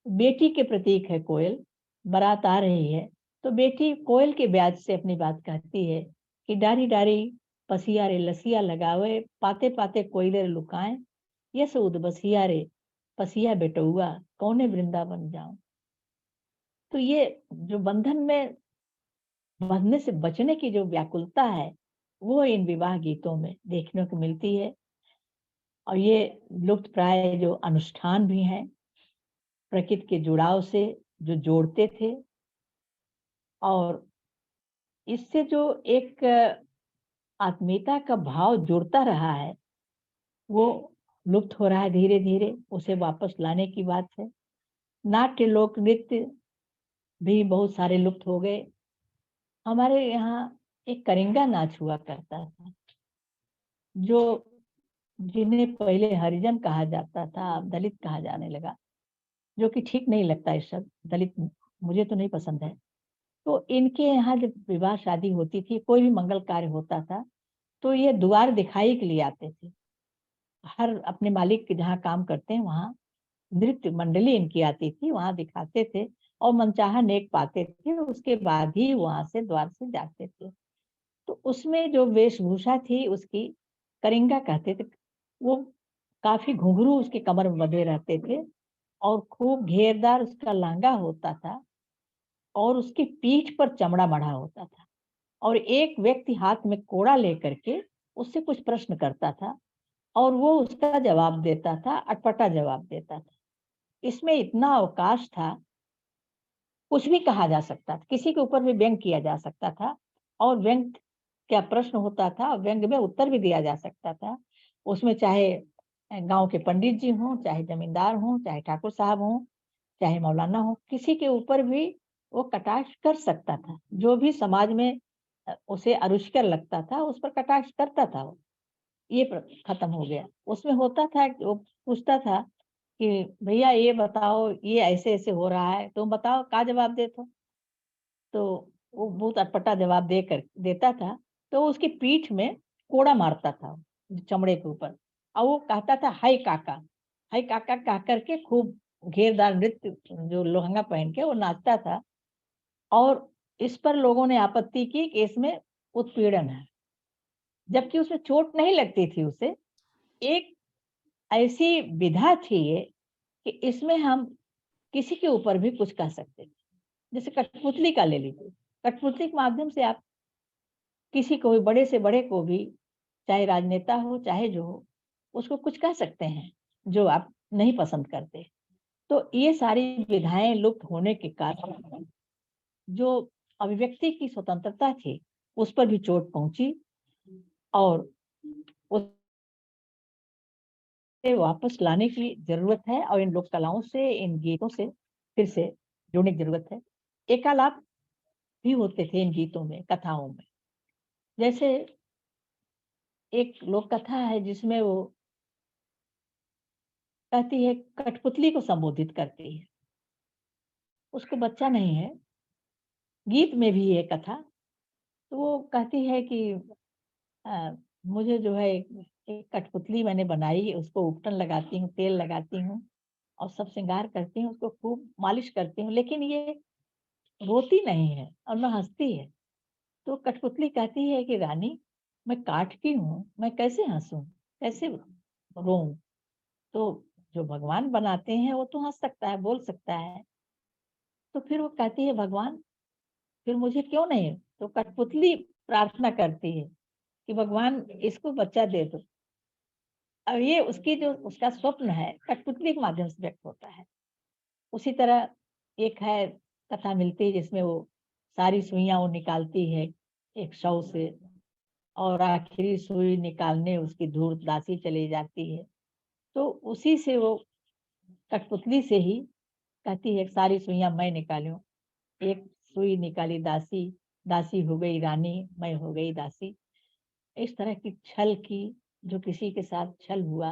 बेटी के प्रतीक है कोयल, बारात आ रही है तो बेटी कोयल के ब्याज से अपनी बात कहती है कि डारी डारी पसिया रे लसिया लगावे, पाते पाते कोयले लुकाए, ये सूद बसिया रे पसिया बेटुआ, कौने वृंदावन जाऊं। तो ये जो बंधन में बंधने से बचने की जो व्याकुलता है, वो इन विवाह गीतों में देखने को मिलती है। और ये लुप्त प्राय जो अनुष्ठान भी हैं, प्रकृति के जुड़ाव से जो जोड़ते थे, और इससे जो एक आत्मीयता का भाव जुड़ता रहा है, वो लुप्त हो रहा है धीरे धीरे। उसे वापस लाने की बात है। नाट्य लोक नृत्य भी बहुत सारे लुप्त हो गए। हमारे यहाँ एक करिंगा नाच हुआ करता था, जो जिन्हें पहले हरिजन कहा जाता था, अब दलित कहा जाने लगा, जो कि ठीक नहीं लगता। इस शब्द दलित मुझे तो नहीं पसंद है। तो इनके यहाँ जब विवाह शादी होती थी, कोई भी मंगल कार्य होता था, तो ये द्वार दिखाई के लिए आते थे। हर अपने मालिक के जहाँ काम करते हैं वहाँ नृत्य मंडली इनकी आती थी, वहाँ दिखाते थे और मनचाहा नेक पाते थे, उसके बाद ही वहाँ से द्वार से जाते थे। तो उसमें जो वेशभूषा थी उसकी करिंगा कहते थे। वो काफी घुंघरू उसके कमर में बंधे रहते थे और खूब घेरदार उसका लहंगा होता था और उसकी पीठ पर चमड़ा मढ़ा होता था। और एक व्यक्ति हाथ में कोड़ा लेकर के उससे कुछ प्रश्न करता था और वो उसका जवाब देता था, अटपटा जवाब देता था। इसमें इतना अवकाश था, कुछ भी कहा जा सकता था, किसी के ऊपर भी व्यंग किया जा सकता था और व्यंग क्या प्रश्न होता था, व्यंग में उत्तर भी दिया जा सकता था। उसमें चाहे गांव के पंडित जी हों, चाहे जमींदार हों, चाहे ठाकुर साहब हों, चाहे मौलाना हो, किसी के ऊपर भी वो कटाक्ष कर सकता था। जो भी समाज में उसे अरुचिकर लगता था, उस पर कटाक्ष करता था वो। ये खत्म हो गया। उसमें होता था कि वो पूछता था कि भैया ये बताओ, ये ऐसे ऐसे हो रहा है, तुम बताओ का जवाब दे। तो वो बहुत अटपटा जवाब देता था। तो उसकी पीठ में कोड़ा मारता था चमड़े के ऊपर और वो कहता था हाय काका कह करके खूब घेरदार नृत्य जो लहंगा पहन के वो नाचता था। और इस पर लोगों ने आपत्ति की कि इसमें उत्पीड़न है, जबकि उसमें चोट नहीं लगती थी उसे। एक ऐसी विधा थी ये कि इसमें हम किसी के ऊपर भी कुछ कह सकते थे। जैसे कठपुतली का ले लीजिए, कठपुतली के माध्यम से आप किसी को भी, बड़े से बड़े को भी, चाहे राजनेता हो चाहे जो हो, उसको कुछ कह सकते हैं जो आप नहीं पसंद करते। तो ये सारी विधाएं लुप्त होने के कारण जो अभिव्यक्ति की स्वतंत्रता थी, उस पर भी चोट पहुंची और उसे वापस लाने की जरूरत है और इन लोक कलाओं से, इन गीतों से फिर से जुड़ने की जरूरत है। एकालाप भी होते थे इन गीतों में, कथाओं में। जैसे एक लोक कथा है जिसमें वो कहती है, कठपुतली को संबोधित करती है। उसको बच्चा नहीं है, गीत में भी ये कथा। तो वो कहती है कि अ, मुझे जो है एक कठपुतली मैंने बनाई, उसको उपटन लगाती हूँ, तेल लगाती हूँ और सब श्रृंगार करती हूँ, उसको खूब मालिश करती हूँ, लेकिन ये रोती नहीं है और ना हँसती है। तो कठपुतली कहती है कि रानी, मैं काठ की हूँ, मैं कैसे हँसूँ, कैसे रोऊँ? तो जो भगवान बनाते हैं वो तो हँस सकता है, बोल सकता है। तो फिर वो कहती है, भगवान फिर मुझे क्यों नहीं? तो कठपुतली प्रार्थना करती है कि भगवान इसको बच्चा दे दो। अब ये उसकी जो उसका स्वप्न है कठपुतली के माध्यम से व्यक्त होता है। उसी तरह एक है कथा मिलती है जिसमें वो सारी सुइयाँ वो निकालती है एक शव से, और आखिरी सुई निकालने उसकी धूर्त दासी चली जाती है। तो उसी से वो कठपुतली से ही कहती है, सारी सुइयाँ मैं निकालूँ। एक सुई निकाली दासी, दासी हो गई रानी, मैं हो गई दासी। इस तरह की छल की, जो किसी के साथ छल हुआ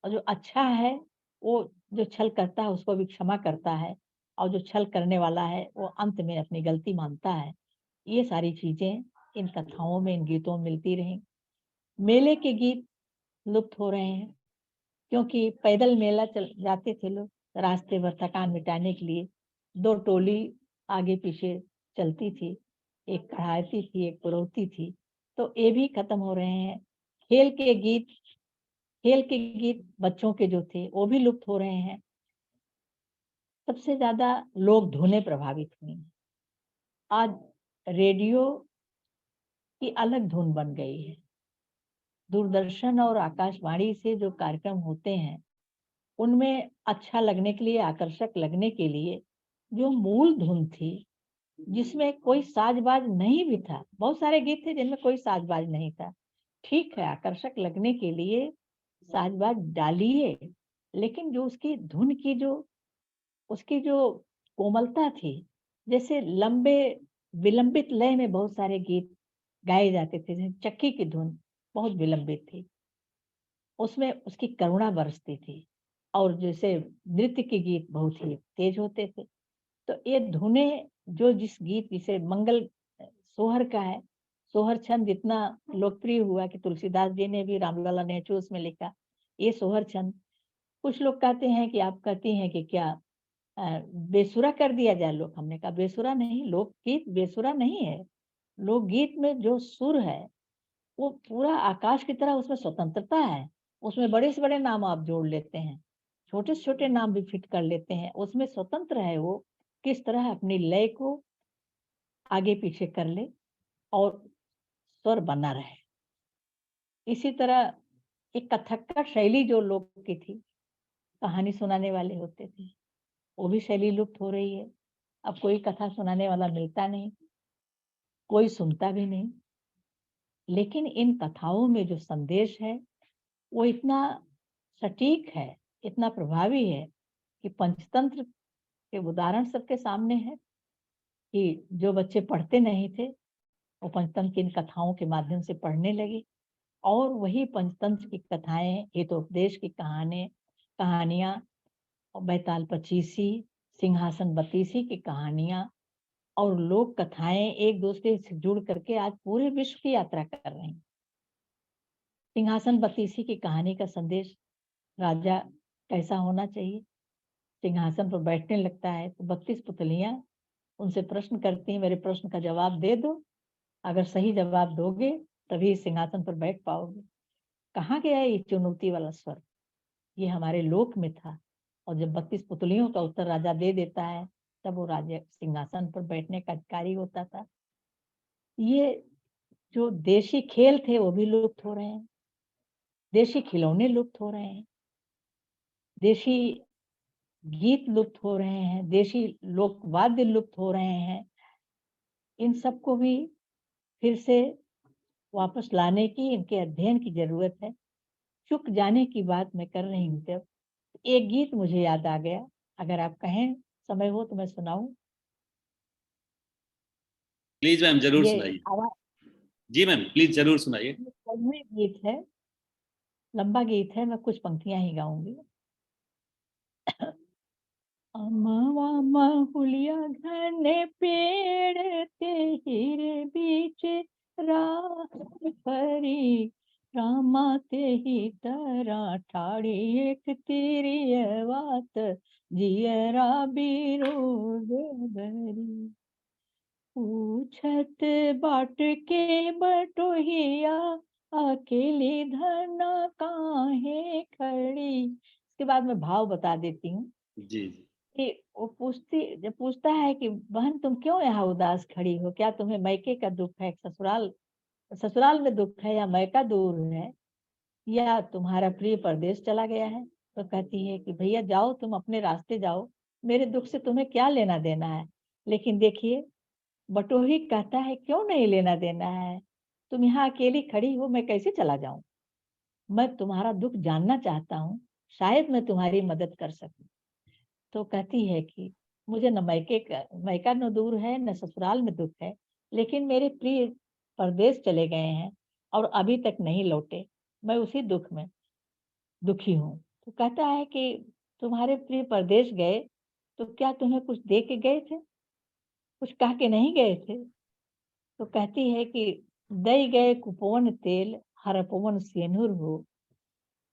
और जो अच्छा है, वो जो छल करता है उसको भी क्षमा करता है, और जो छल करने वाला है वो अंत में अपनी गलती मानता है। ये सारी चीज़ें इन कथाओं में, इन गीतों में मिलती रहीं। मेले के गीत लुप्त हो रहे हैं, क्योंकि पैदल मेला चल जाते थे लोग, रास्ते भर थकान मिटाने के लिए। 2 टोली आगे-पीछे चलती थी, एक कढ़ाती थी, एक पुरौती थी, तो ये भी खत्म हो रहे हैं। खेल के गीत खेल के गीत बच्चों के जो थे, वो भी लुप्त हो रहे हैं। सबसे ज़्यादा लोक धुनें प्रभावित हुई हैं। आज रेडियो की अलग धुन बन गई है। दूरदर्शन और आकाशवाणी से जो कार्यक्रम होते हैं, उनमें अच्छा लगने के लिए, आकर्षक लगने के लिए, जो मूल धुन थी, जिसमें कोई साज-बाज नहीं भी था, बहुत सारे गीत थे जिनमें कोई साज-बाज नहीं था। ठीक है, आकर्षक लगने के लिए साज-बाज डालिए, लेकिन जो उसकी जो कोमलता थी, जैसे लंबे विलंबित लय में बहुत सारे गीत गाए जाते थे, जैसे चक्की की धुन बहुत विलंबित थी। उसमें उसकी करुणा बरसती थी, और जैसे नृत्य के गीत बहुत ही तेज होते थे। तो ये धुनें जो जिस गीत जिसे मंगल सोहर का है, सोहर छंद इतना लोकप्रिय हुआ कि तुलसीदास जी ने भी रामलला नेचू उसमें लिखा, ये सोहर छंद। कुछ लोग कहते हैं कि आप कहती हैं कि क्या बेसुरा कर दिया जाए लोक, हमने कहा बेसुरा नहीं, लोकगीत बेसुरा नहीं है। लोकगीत में जो सुर है वो पूरा आकाश की तरह, उसमें स्वतंत्रता है। उसमें बड़े से बड़े नाम आप जोड़ लेते हैं, छोटे से छोटे नाम भी फिट कर लेते हैं। उसमें स्वतंत्र है वो, किस तरह अपनी लय को आगे पीछे कर ले और स्वर बना रहे। इसी तरह एक कथक का शैली जो लोग की थी, कहानी सुनाने वाले होते थे, वो भी शैली लुप्त हो रही है। अब कोई कथा सुनाने वाला मिलता नहीं, कोई सुनता भी नहीं। लेकिन इन कथाओं में जो संदेश है वो इतना सटीक है, इतना प्रभावी है कि पंचतंत्र के उदाहरण सबके सामने है कि जो बच्चे पढ़ते नहीं थे, वो पंचतंत्र की इन कथाओं के माध्यम से पढ़ने लगे, और वही पंचतंत्र की कथाएँ, हितोपदेश की कहानियाँ, बैताल पचीसी, सिंहासन बत्तीसी की कहानियाँ और लोक कथाएँ एक दूसरे से जुड़ करके आज पूरे विश्व की यात्रा कर रही हैं। सिंहासन बत्तीसी की कहानी का संदेश, राजा कैसा होना चाहिए? सिंहासन पर बैठने लगता है तो 32 पुतलियाँ उनसे प्रश्न करती हैं, मेरे प्रश्न का जवाब दे दो, अगर सही जवाब दोगे तभी इस सिंहासन पर बैठ पाओगे। कहाँ गया ये चुनौती वाला स्वर? ये हमारे लोक में था, और जब 32 पुतलियों का उत्तर राजा दे देता है, तब वो राजा सिंहासन पर बैठने का अधिकारी होता था। ये जो देशी खेल थे वो भी लुप्त हो रहे हैं, देशी खिलौने लुप्त हो रहे हैं, देशी गीत लुप्त हो रहे हैं, देशी लोक वाद्य लुप्त हो रहे हैं। इन सबको भी फिर से वापस लाने की, इनके अध्ययन की ज़रूरत है। चूक जाने की बात मैं कर रही हूँ जब, एक गीत मुझे याद आ गया, अगर आप कहें समय हो तो मैं सुनाऊँ? प्लीज मैम जरूर ये सुनाइए। आवाज जी मैम प्लीज जरूर सुनाइए। में गीत है, लंबा गीत है, मैं कुछ पंक्तियां ही गाऊंगी। अमवा महुलिया घने पेड़ ते हीरे बीच राह परी, रामा ते ही तरा ठाड़ी एक तेरी बात, जियरा बीरो देवरी। पूछत बाट के बटोहिया, अकेली धना काहे खड़ी। इसके बाद मैं भाव बता देती हूँ जी जी। कि वो जब पूछता है कि बहन तुम क्यों यहाँ उदास खड़ी हो, क्या तुम्हें मैके का दुख है, ससुराल ससुराल में दुख है, या मैका दूर है, या तुम्हारा प्रिय परदेश चला गया है। तो कहती है कि भैया जाओ, तुम अपने रास्ते जाओ, मेरे दुख से तुम्हें क्या लेना देना है। लेकिन देखिए, बटोही कहता है क्यों नहीं लेना देना है, तुम यहाँ अकेली खड़ी हो, मैं कैसे चला जाऊं। मैं तुम्हारा दुख जानना चाहता हूँ, शायद मैं तुम्हारी मदद कर सकूं। तो कहती है कि मुझे न मैका न दूर है, न ससुराल में दुख है, लेकिन मेरे प्रिय परदेश चले गए हैं और अभी तक नहीं लौटे, मैं उसी दुख में दुखी हूँ। तो कहता है कि तुम्हारे प्रिय परदेश गए तो क्या तुम्हें कुछ दे के गए थे, कुछ कह के नहीं गए थे। तो कहती है कि दई गए कुपवन तेल, हर पवन सेनुर हो,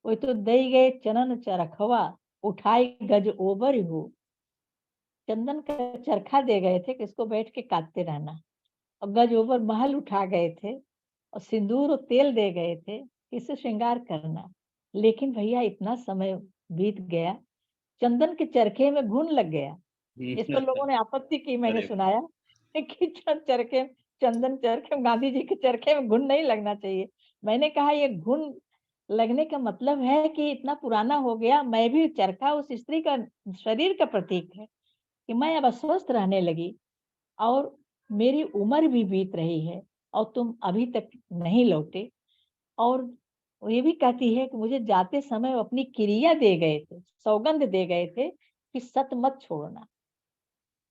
वो तो दई गए चनन चरखवा, उठाई गज ओबर हो। चंदन का चरखा दे गए थे कि इसको बैठ के काटते रहना, और गज ओबर महल उठा गए थे, और सिंदूर और तेल दे गए थे कि इससे श्रृंगार करना। लेकिन भैया इतना समय बीत गया, चंदन के चरखे में घुन लग गया। इस पर लोगों ने आपत्ति की, मैंने अरे सुनाया कि चरखे, चंदन चरखे में, गांधी जी के चरखे में घुन नहीं लगना चाहिए। मैंने कहा ये घुन लगने का मतलब है कि इतना पुराना हो गया, मैं भी, चरखा उस स्त्री का शरीर का प्रतीक है कि मैं अब अस्वस्थ रहने लगी, और मेरी उम्र भी बीत रही है, और तुम अभी तक नहीं लौटे। और वो ये भी कहती है कि मुझे जाते समय वो अपनी क्रिया दे गए थे, सौगंध दे गए थे कि सत मत छोड़ना,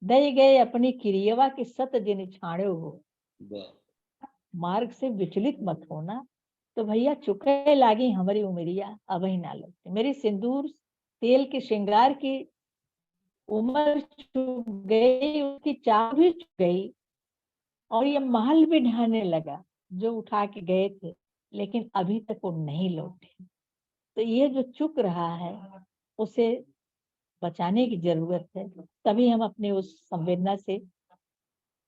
दई गए अपनी क्रियवा की सत जिन छाड़ो हो, वाह। मार्ग से विचलित मत होना। तो भैया चुके लागी हमारी उमरिया, अब ही ना लौटे। मेरी सिंदूर तेल के श्रृंगार की उम्र चुक गई, उसकी चाह भी चुक गई, और ये महल भी ढहने लगा जो उठा के गए थे, लेकिन अभी तक वो नहीं लौटे। तो ये जो चुक रहा है, उसे बचाने की जरूरत है, तभी हम अपने उस संवेदना से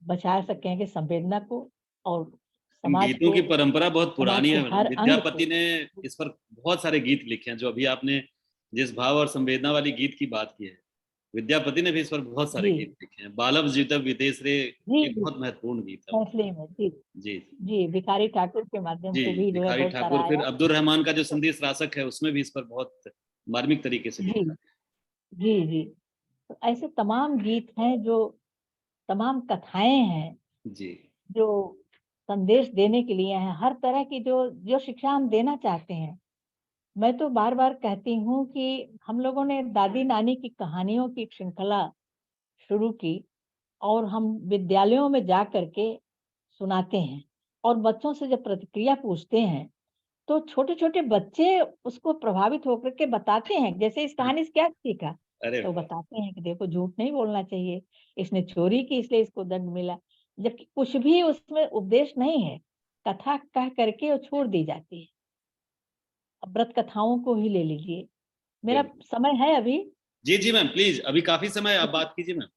बचा सकेंगे, संवेदना को, और इन समाज गीतों को, की परंपरा बहुत समाज पुरानी के है मैडम। हर अंग विद्यापति को। ने इस पर बहुत सारे गीत लिखे हैं, जो अभी आपने जिस भाव और संवेदना वाली गीत की बात की है, विद्यापति ने भी इस पर बहुत सारे जी गीत लिखे हैं। बालव जीतव विदेश रे जी एक जी, बहुत महत्वपूर्ण गीत है वो। फैसले में जी। जी जी, भिखारी ठाकुर के माध्यम जी। से भी जो है भिखारी बहुत सारा ठाकुर, फिर आया। अब्दुल रहमान का जो तो संदेश रासक है, उसमें भी इस पर बहुत मार्मिक तरीके से जी लिखा जी जी, तो ऐसे तमाम गीत हैं, जो तमाम कथाएं हैं, है। जी जो संदेश देने के लिए हैं, हर तरह की जो जो शिक्षा हम देना चाहते हैं। मैं तो बार बार कहती हूँ कि हम लोगों ने दादी नानी की कहानियों की एक श्रृंखला शुरू की, और हम विद्यालयों में जा करके सुनाते हैं, और बच्चों से जब प्रतिक्रिया पूछते हैं, तो छोटे छोटे बच्चे उसको प्रभावित होकर के बताते हैं, जैसे इस कहानी से क्या सीखा। अरे तो वाह। बताते हैं कि देखो, झूठ नहीं बोलना चाहिए, इसने चोरी की इसलिए इसको दंड मिला, जबकि कुछ भी उसमें उपदेश नहीं है, कथा कह करके वो छोड़ दी जाती है। अब व्रत कथाओं को ही ले लीजिए। मेरा बिल्कुल। समय है अभी। जी जी मैम प्लीज, अभी काफी समय आप बात कीजिए मैम,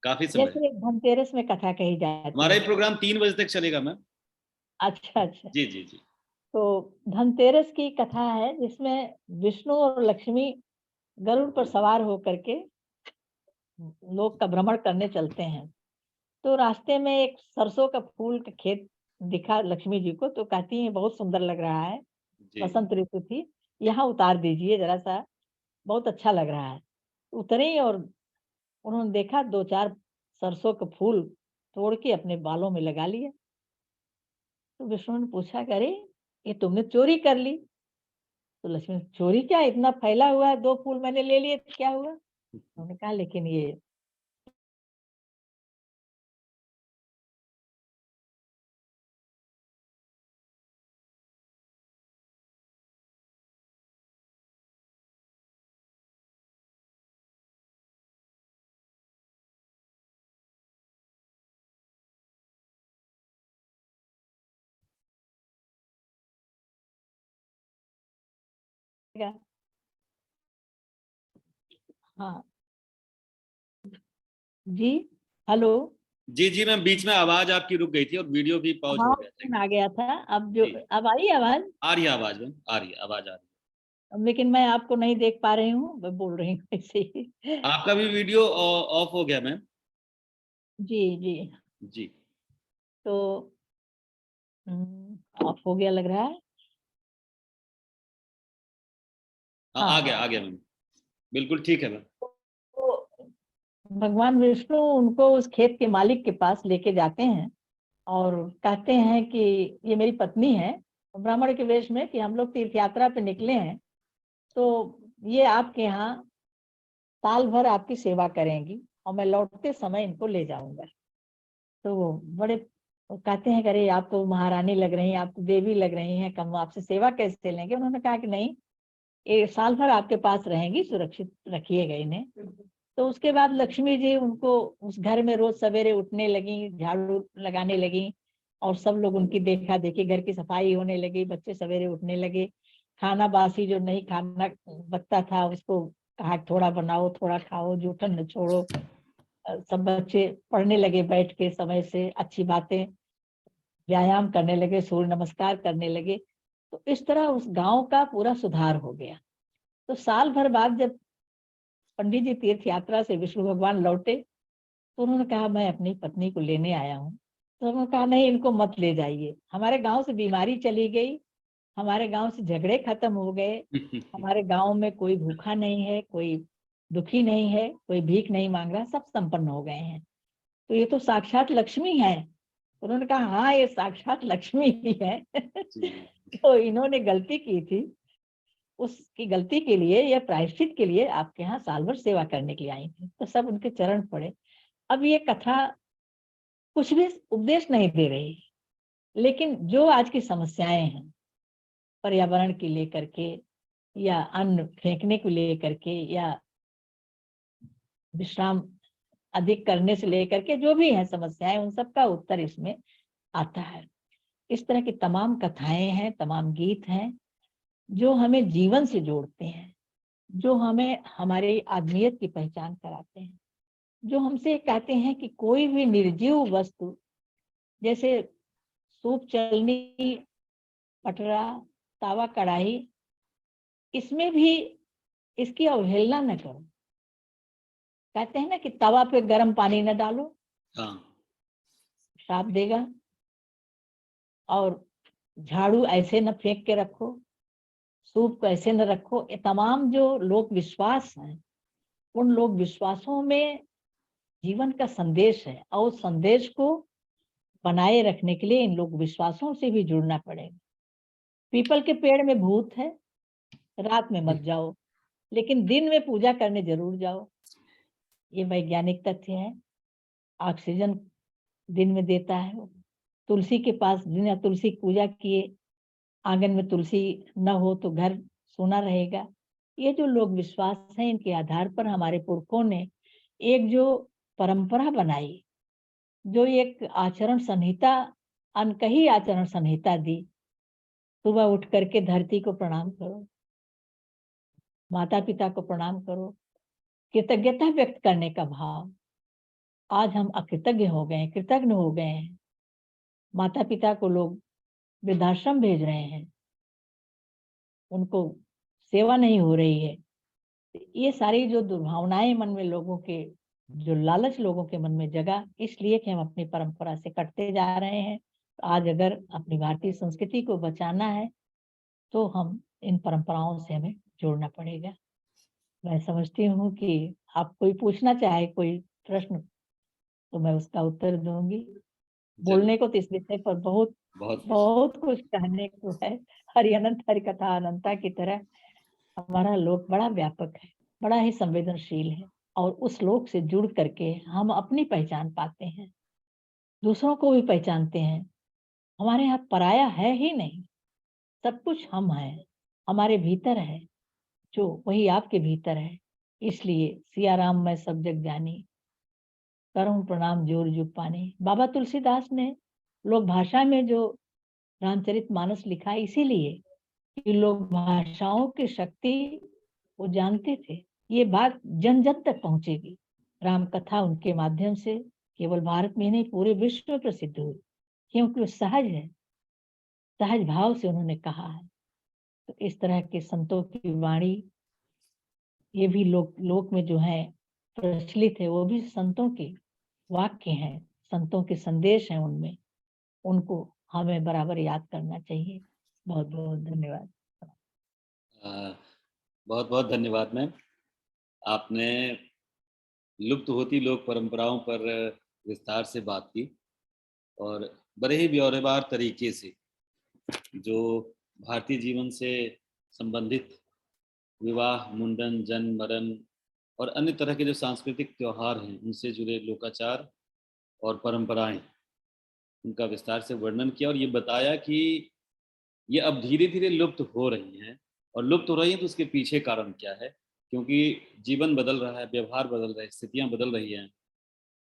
काफी समय है। जैसे धनतेरस में कथा कही जाती हमारा ये है। प्रोग्राम 3 बजे तक चलेगा मैम। अच्छा अच्छा। जी जी जी। तो धनतेरस की कथा है, जिसमें विष्णु और लक्ष्मी गरुड़ पर सवार होकर के लोक का भ्रमण करने चलते हैं। तो रास्ते में एक सरसों का फूल का खेत दिखा लक्ष्मी जी को, तो कहती है बहुत सुंदर लग रहा है, जी बसंत ऋतु थी, यहाँ उतार दीजिए जरा सा, बहुत अच्छा लग रहा है। उतरी, और उन्होंने देखा दो चार सरसों का फूल तोड़ के अपने बालों में लगा लिए। तो विष्णु ने पूछा कि अरे, ये तुमने चोरी कर ली। तो लक्ष्मी ने, चोरी क्या, इतना फैला हुआ है, दो फूल मैंने ले लिए, तो क्या हुआ। उन्होंने कहा लेकिन ये हाँ जी, हेलो। जी जी मैम, बीच में आवाज आपकी रुक गई थी और वीडियो भी पॉज हाँ, हो गया था। फोन आ गया था। अब जो जी, अब आई आवाज, आ रही है आवाज मैम, आ रही है आवाज, आ रही लेकिन मैं आपको नहीं देख पा रही हूँ, मैं बोल रही हूँ ऐसे ही। है। आपका भी वीडियो ऑफ हो गया मैम। जी जी। जी तो ऑफ हो गया लग रहा है। हाँ, हाँ आ हाँ। गया मैम, बिल्कुल ठीक है मैम। तो भगवान विष्णु उनको उस खेत के मालिक के पास लेके जाते हैं और कहते हैं कि ये मेरी पत्नी है, ब्राह्मण के वेश में, कि हम लोग तीर्थ यात्रा पे निकले हैं, तो ये आपके यहाँ साल भर आपकी सेवा करेंगी और मैं लौटते समय इनको ले जाऊंगा। तो वो बड़े वो कहते हैं कि अरे आप तो महारानी लग रही हैं, आप तो देवी लग रही हैं, कम आपसे सेवा कैसे लेंगे। उन्होंने कहा कि नहीं, ये साल भर आपके पास रहेंगी, सुरक्षित रखिएगा इन्हें। तो उसके बाद लक्ष्मी जी उनको उस घर में रोज सवेरे उठने लगी, झाड़ू लगाने लगी, और सब लोग उनकी देखा देखी, घर की सफाई होने लगी, बच्चे सवेरे उठने लगे, खाना बासी जो नहीं खाना बचता था उसको कहा थोड़ा बनाओ थोड़ा खाओ, जूठन न छोड़ो। सब बच्चे पढ़ने लगे बैठ के समय से, अच्छी बातें, व्यायाम करने लगे, सूर्य नमस्कार करने लगे। तो इस तरह उस गांव का पूरा सुधार हो गया। तो साल भर बाद जब पंडित जी तीर्थ यात्रा से विष्णु भगवान लौटे, तो उन्होंने कहा मैं अपनी पत्नी को लेने आया हूँ। तो उन्होंने कहा नहीं, इनको मत ले जाइए, हमारे गांव से बीमारी चली गई, हमारे गांव से झगड़े खत्म हो गए, हमारे गांव में कोई भूखा नहीं है, कोई दुखी नहीं है, कोई भीख नहीं मांग रहा, सब संपन्न हो गए हैं। तो ये तो साक्षात लक्ष्मी है। उन्होंने कहा हाँ, ये साक्षात लक्ष्मी ही है। जी तो इन्होंने गलती की थी, उसकी गलती के लिए या प्रायश्चित के लिए आपके यहाँ साल भर सेवा करने के लिए आई थी। तो सब उनके चरण पड़े। अब ये कथा कुछ भी उपदेश नहीं दे रही, लेकिन जो आज की समस्याएं हैं पर्यावरण की लेकर के, या अन्न फेंकने को लेकर के, या विश्राम अधिक करने से लेकर के, जो भी है समस्याएं, उन सब का उत्तर इसमें आता है। इस तरह की तमाम कथाएं हैं, तमाम गीत हैं, जो हमें जीवन से जोड़ते हैं, जो हमें हमारी आदमियत की पहचान कराते हैं, जो हमसे कहते हैं कि कोई भी निर्जीव वस्तु, जैसे सूप चलनी, पटरा, तावा, कढ़ाई, इसमें भी इसकी अवहेलना न करो। कहते हैं ना कि तवा पे गर्म पानी न डालो, हाँ। श्राप देगा, और झाड़ू ऐसे न फेंक के रखो, सूप को ऐसे न रखो। ये तमाम जो लोक विश्वास हैं, उन लोक विश्वासों में जीवन का संदेश है, और उस संदेश को बनाए रखने के लिए इन लोक विश्वासों से भी जुड़ना पड़ेगा। पीपल के पेड़ में भूत है, रात में मत जाओ, लेकिन दिन में पूजा करने जरूर जाओ। ये वैज्ञानिक तथ्य है। ऑक्सीजन दिन में देता है वो। तुलसी के पास बिना तुलसी की पूजा किए, आंगन में तुलसी न हो तो घर सूना रहेगा। ये जो लोक विश्वास है, इनके आधार पर हमारे पुरखों ने एक जो परंपरा बनाई, जो एक आचरण संहिता, अनकही आचरण संहिता दी। सुबह उठ करके धरती को प्रणाम करो, माता पिता को प्रणाम करो, कृतज्ञता व्यक्त करने का भाव। आज हम अकृतज्ञ हो गए हैं, कृतज्ञ हो गए हैं। माता पिता को लोग वृद्धाश्रम भेज रहे हैं, उनको सेवा नहीं हो रही है। ये सारी जो दुर्भावनाएं मन में लोगों के, जो लालच लोगों के मन में जगा, इसलिए कि हम अपनी परंपरा से कटते जा रहे हैं। तो आज अगर अपनी भारतीय संस्कृति को बचाना है, तो हम इन परंपराओं से हमें जोड़ना पड़ेगा। मैं समझती हूँ कि आप कोई पूछना चाहे कोई प्रश्न, तो मैं उसका उत्तर दूंगी। जरूर। बोलने को तो इस विषय पर बहुत बहुत कुछ। बहुत कुछ कहने को है। हरि अनंत हरि कथा अनंता की तरह हमारा लोक बड़ा व्यापक है, बड़ा ही संवेदनशील है, और उस लोक से जुड़ करके हम अपनी पहचान पाते हैं, दूसरों को भी पहचानते हैं। हमारे यहाँ पराया है ही नहीं, सब कुछ हम हैं, हमारे भीतर है, जो वही आपके भीतर है। इसलिए सिया राम मैं सब जग जानी, करूं प्रणाम जोर जुग पानी। बाबा तुलसीदास ने लोक भाषा में जो रामचरितमानस लिखा, इसीलिए कि लोग भाषाओं की शक्ति वो जानते थे। ये बात जन जन तक पहुंचेगी। राम कथा उनके माध्यम से केवल भारत में नहीं पूरे विश्व में प्रसिद्ध हुई, क्योंकि वो सहज है, सहज भाव से उन्होंने कहा है। तो इस तरह के संतों की वाणी ये भी लोक में जो है प्रचलित है, वो भी संतों के वाक्य हैं, संतों के संदेश हैं उनमें, उनको हमें बराबर याद करना चाहिए। बहुत बहुत धन्यवाद। बहुत बहुत धन्यवाद मैम। आपने लुप्त होती लोक परंपराओं पर विस्तार से बात की और बड़े ही ब्यौरेवार तरीके से जो भारतीय जीवन से संबंधित विवाह, मुंडन, जन्म, मरण और अन्य तरह के जो सांस्कृतिक त्योहार हैं उनसे जुड़े लोकाचार और परंपराएं, उनका विस्तार से वर्णन किया और ये बताया कि ये अब धीरे धीरे लुप्त हो रही हैं और लुप्त हो रही हैं तो उसके पीछे कारण क्या है, क्योंकि जीवन बदल रहा है, व्यवहार बदल रहे हैं, स्थितियां बदल रही हैं,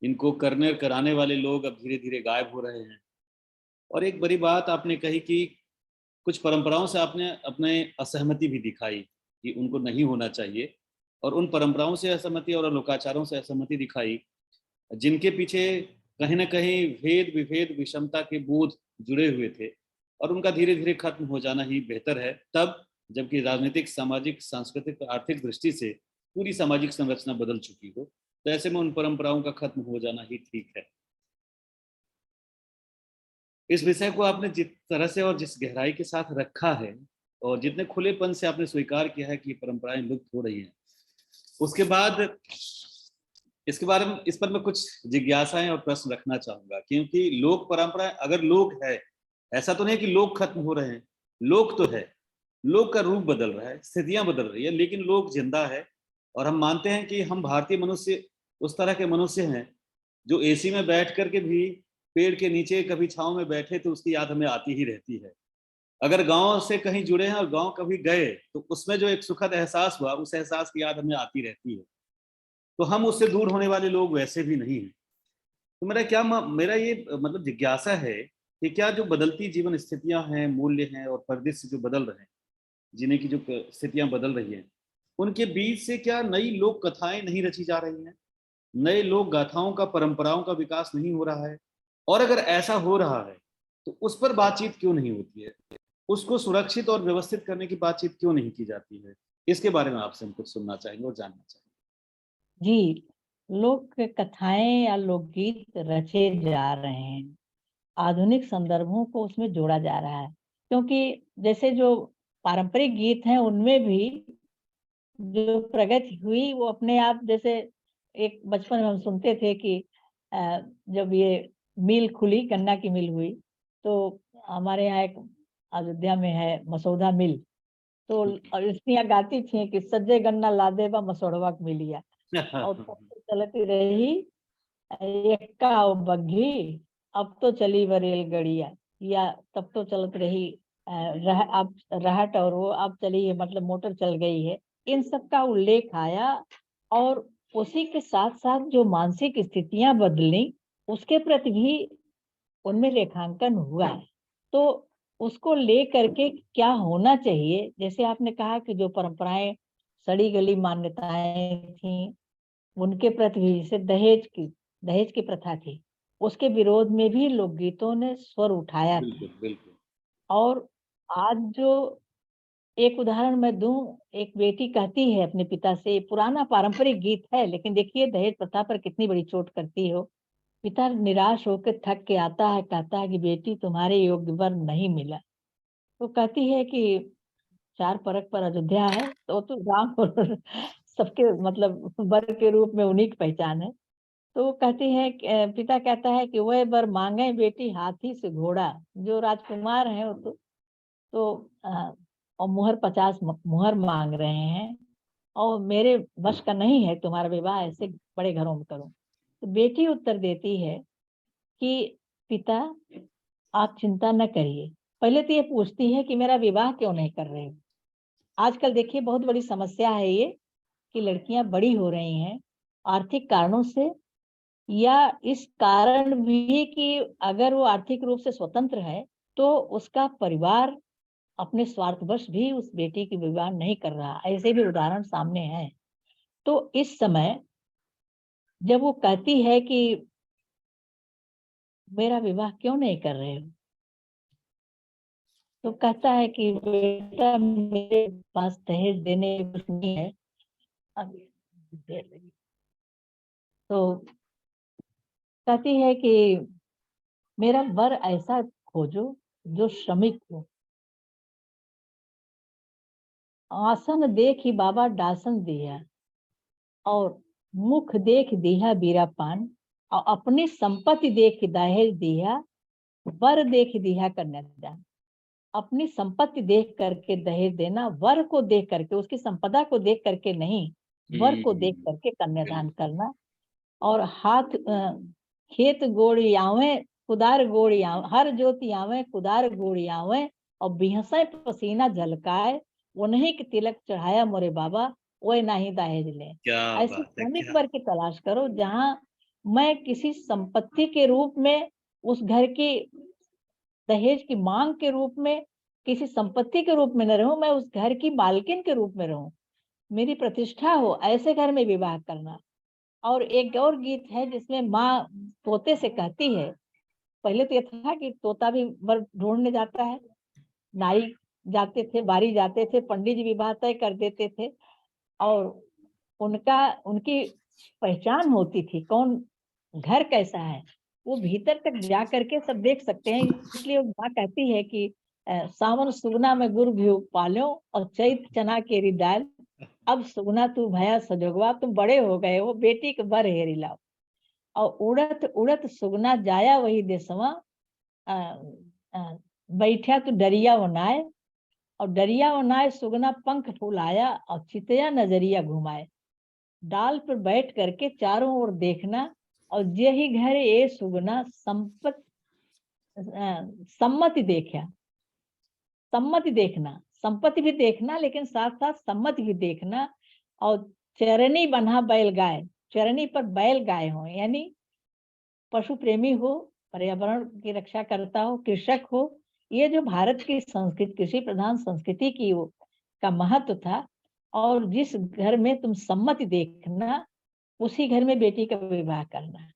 इनको करने कराने वाले लोग अब धीरे धीरे गायब हो रहे हैं। और एक बड़ी बात आपने कही कि कुछ परंपराओं से आपने अपने असहमति भी दिखाई कि उनको नहीं होना चाहिए, और उन परंपराओं से असहमति और लोकाचारों से असहमति दिखाई जिनके पीछे कहीं ना कहीं भेद विभेद विषमता के बोध जुड़े हुए थे, और उनका धीरे धीरे खत्म हो जाना ही बेहतर है तब, जबकि राजनीतिक, सामाजिक, सांस्कृतिक, आर्थिक दृष्टि से पूरी सामाजिक संरचना बदल चुकी हो, तो ऐसे में उन परंपराओं का खत्म हो जाना ही ठीक है। इस विषय को आपने जिस तरह से और जिस गहराई के साथ रखा है और जितने खुलेपन से आपने स्वीकार किया है कि ये परंपराएं लुप्त हो रही हैं, उसके बाद इसके बारे में, इस पर मैं कुछ जिज्ञासाएं और प्रश्न रखना चाहूंगा, क्योंकि लोक परंपराएं, अगर लोक है, ऐसा तो नहीं कि लोग खत्म हो रहे हैं, लोक तो है, लोक का रूप बदल रहा है, स्थितियां बदल रही है, लेकिन लोक जिंदा है। और हम मानते हैं कि हम भारतीय मनुष्य उस तरह के मनुष्य हैं जो एसी में बैठ करके भी पेड़ के नीचे कभी छांव में बैठे तो उसकी याद हमें आती ही रहती है। अगर गांव से कहीं जुड़े हैं और गांव कभी गए तो उसमें जो एक सुखद एहसास हुआ, उस एहसास की याद हमें आती रहती है। तो हम उससे दूर होने वाले लोग वैसे भी नहीं हैं। तो मेरा ये मतलब जिज्ञासा है कि क्या जो बदलती जीवन स्थितियां हैं, मूल्य हैं और परिदृश्य जो बदल रहे हैं, जीने की जो स्थितियां बदल रही हैं, उनके बीच से क्या नई लोक कथाएं नहीं रची जा रही हैं, नए लोक गाथाओं का, परंपराओं का विकास नहीं हो रहा है? और अगर ऐसा हो रहा है तो उस पर बातचीत क्यों नहीं होती है, उसको सुरक्षित और व्यवस्थित करने की बातचीत क्यों नहीं की जाती है? इसके बारे में आपसे हम कुछ सुनना चाहेंगे और जानना चाहेंगे। जी, लोक कथाएं या लोकगीत रचे जा रहे हैं, आधुनिक संदर्भों को उसमें जोड़ा जा रहा है, क्योंकि जैसे जो पारंपरिक गीत हैं उनमें भी जो प्रगति हुई वो अपने आप, जैसे एक बचपन में हम सुनते थे कि जब ये मिल खुली, गन्ना की मिल हुई, तो हमारे यहाँ एक अयोध्या में है मसौदा मिल, तो और स्त्रियां गाती थी कि सज्जे गन्ना लादे बा मसोड़वा के मिलिया, और तब तो चलती रही एक्का ओ बग्घी, अब तो चली बरेल गड़िया, या तब तो चलत रही अब रहट, और वो अब चली है, मतलब मोटर चल गई है। इन सब का उल्लेख आया, और उसी के साथ साथ जो मानसिक स्थितियां बदली उसके प्रति भी उनमें रेखांकन हुआ है। तो उसको ले करके क्या होना चाहिए, जैसे आपने कहा कि जो परंपराएं सड़ी गली मान्यताएं थी उनके प्रति भी, जैसे दहेज की प्रथा थी, उसके विरोध में भी लोकगीतों ने स्वर उठाया था। बिल्कुल बिल्कुल। और आज जो एक उदाहरण मैं दूं, एक बेटी कहती है अपने पिता से, पुराना पारंपरिक गीत है लेकिन देखिए दहेज प्रथा पर कितनी बड़ी चोट करती हो। पिता निराश होकर थक के आता है, कहता है कि बेटी तुम्हारे योग्य वर नहीं मिला। तो कहती है कि चार परख पर अयोध्या है, तो राम और सबके मतलब वर के रूप में उन्हीं की पहचान है। तो वो कहती है पिता कहता है कि वह वर मांगे बेटी हाथी से घोड़ा, जो राजकुमार हैं वो तो और मुहर 50 मुहर मांग रहे हैं, और मेरे बस का नहीं है तुम्हारा विवाह ऐसे बड़े घरों में करूं। तो बेटी उत्तर देती है कि पिता आप चिंता न करिए, पहले तो ये पूछती है कि मेरा विवाह क्यों नहीं कर रहे हो। आजकल देखिए बहुत बड़ी समस्या है ये कि लड़कियां बड़ी हो रही हैं आर्थिक कारणों से, या इस कारण भी कि अगर वो आर्थिक रूप से स्वतंत्र है तो उसका परिवार अपने स्वार्थवश भी उस बेटी की विवाह नहीं कर रहा। ऐसे भी उदाहरण सामने हैं। तो इस समय जब वो कहती है कि मेरा विवाह क्यों नहीं कर रहे हो, तो कहता है कि बेटा मेरे पास दहेज देने को कुछ नहीं है। अब तो कहती है कि मेरा वर ऐसा खोजो जो श्रमिक हो, आसन देख ही बाबा डासन दिया, और मुख देख दिया बीरा पान, और अपनी संपत्ति देख दहेज दिया, वर देख दिया कन्यादान। अपनी संपत्ति देख करके दहेज देना, वर को देख करके, उसकी संपदा को देख करके नहीं, वर को देख करके कन्यादान करना। और हाथ खेत गोड़ी आवे कुदार गोड़ी आवे, हर जोती आवे कुदार गोड़ी आवे, और बिहसे पसीना झलकाए, उन्हीं के तिलक चढ़ाया मोरे बाबा, ओए नहीं दहेज ले। क्या ऐसे बात है, श्रमिक क्या वर्ग की तलाश करो जहां मैं किसी संपत्ति के रूप में उस घर की दहेज की मांग के रूप में, किसी संपत्ति के रूप में न रहूं, मैं उस घर की मालकिन के रूप में रहूं, मेरी प्रतिष्ठा हो, ऐसे घर में विवाह करना। और एक और गीत है जिसमें माँ तोते से कहती है, पहले तो ये था कि तोता भी वर ढूंढने जाता है, नाई जाते थे, बारी जाते थे, पंडित जी विवाह तय कर देते थे, और उनकी पहचान होती थी, कौन घर कैसा है, वो भीतर तक जा करके सब देख सकते हैं। इसलिए माँ कहती है कि सावन सुगना में गुरु भी पालो, और चैत चना केरी दाल, अब सुगना तू भया सजोगवा, तुम बड़े हो गए हो, बेटी के बर हेरी लाओ। और उड़त उड़त सुगना जाया वही देसवा, बैठा तू डरिया बनाए, और डरिया बनाए सुगना पंख फुलाया, और चितया नजरिया घुमाए। डाल पर बैठ करके चारों ओर देखना, और यही घर ए सुगना सम्मति देखा, सम्मति देखना, संपत्ति भी देखना, लेकिन साथ साथ सम्मति भी देखना। और चरनी बन्हा बैल गाय, चरनी पर बैल गाय हो, यानी पशु प्रेमी हो, पर्यावरण की रक्षा करता हो, कृषक हो। ये जो भारत की संस्कृति, कृषि प्रधान संस्कृति की का महत्व था। और जिस घर में तुम सम्मति देखना, उसी घर में बेटी का विवाह करना।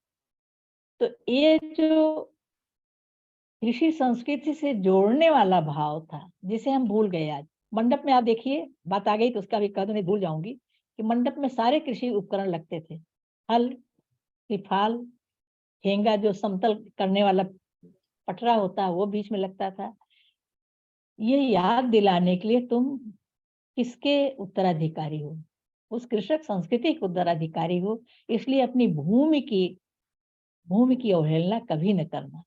तो ये जो कृषि संस्कृति से जोड़ने वाला भाव था, जिसे हम भूल गए आज। मंडप में आप देखिए, बात आ गई तो उसका भी कह दूं, नहीं भूल जाऊंगी, कि मंडप में सारे कृषि उपकरण लगते थे, हल, तिफाल, हेंगा, जो समतल करने वाला पटरा होता है वो बीच में लगता था। ये याद दिलाने के लिए तुम किसके उत्तराधिकारी हो, उस कृषक संस्कृति के उत्तराधिकारी हो, इसलिए अपनी भूमि की अवहेलना कभी न करना।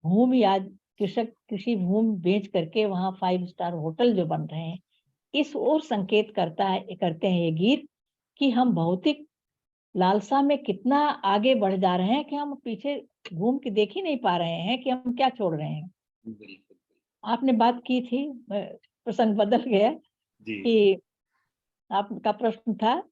भूमि आज कृषक कृषि भूमि बेच करके वहां 5 स्टार होटल जो बन रहे हैं, इस ओर संकेत करते हैं ये गीत, कि हम भौतिक लालसा में कितना आगे बढ़ जा रहे हैं कि हम पीछे घूम के देख ही नहीं पा रहे हैं कि हम क्या छोड़ रहे हैं। बिल्कुल आपने बात की थी, प्रसंग बदल गया, जी। कि आपका प्रश्न था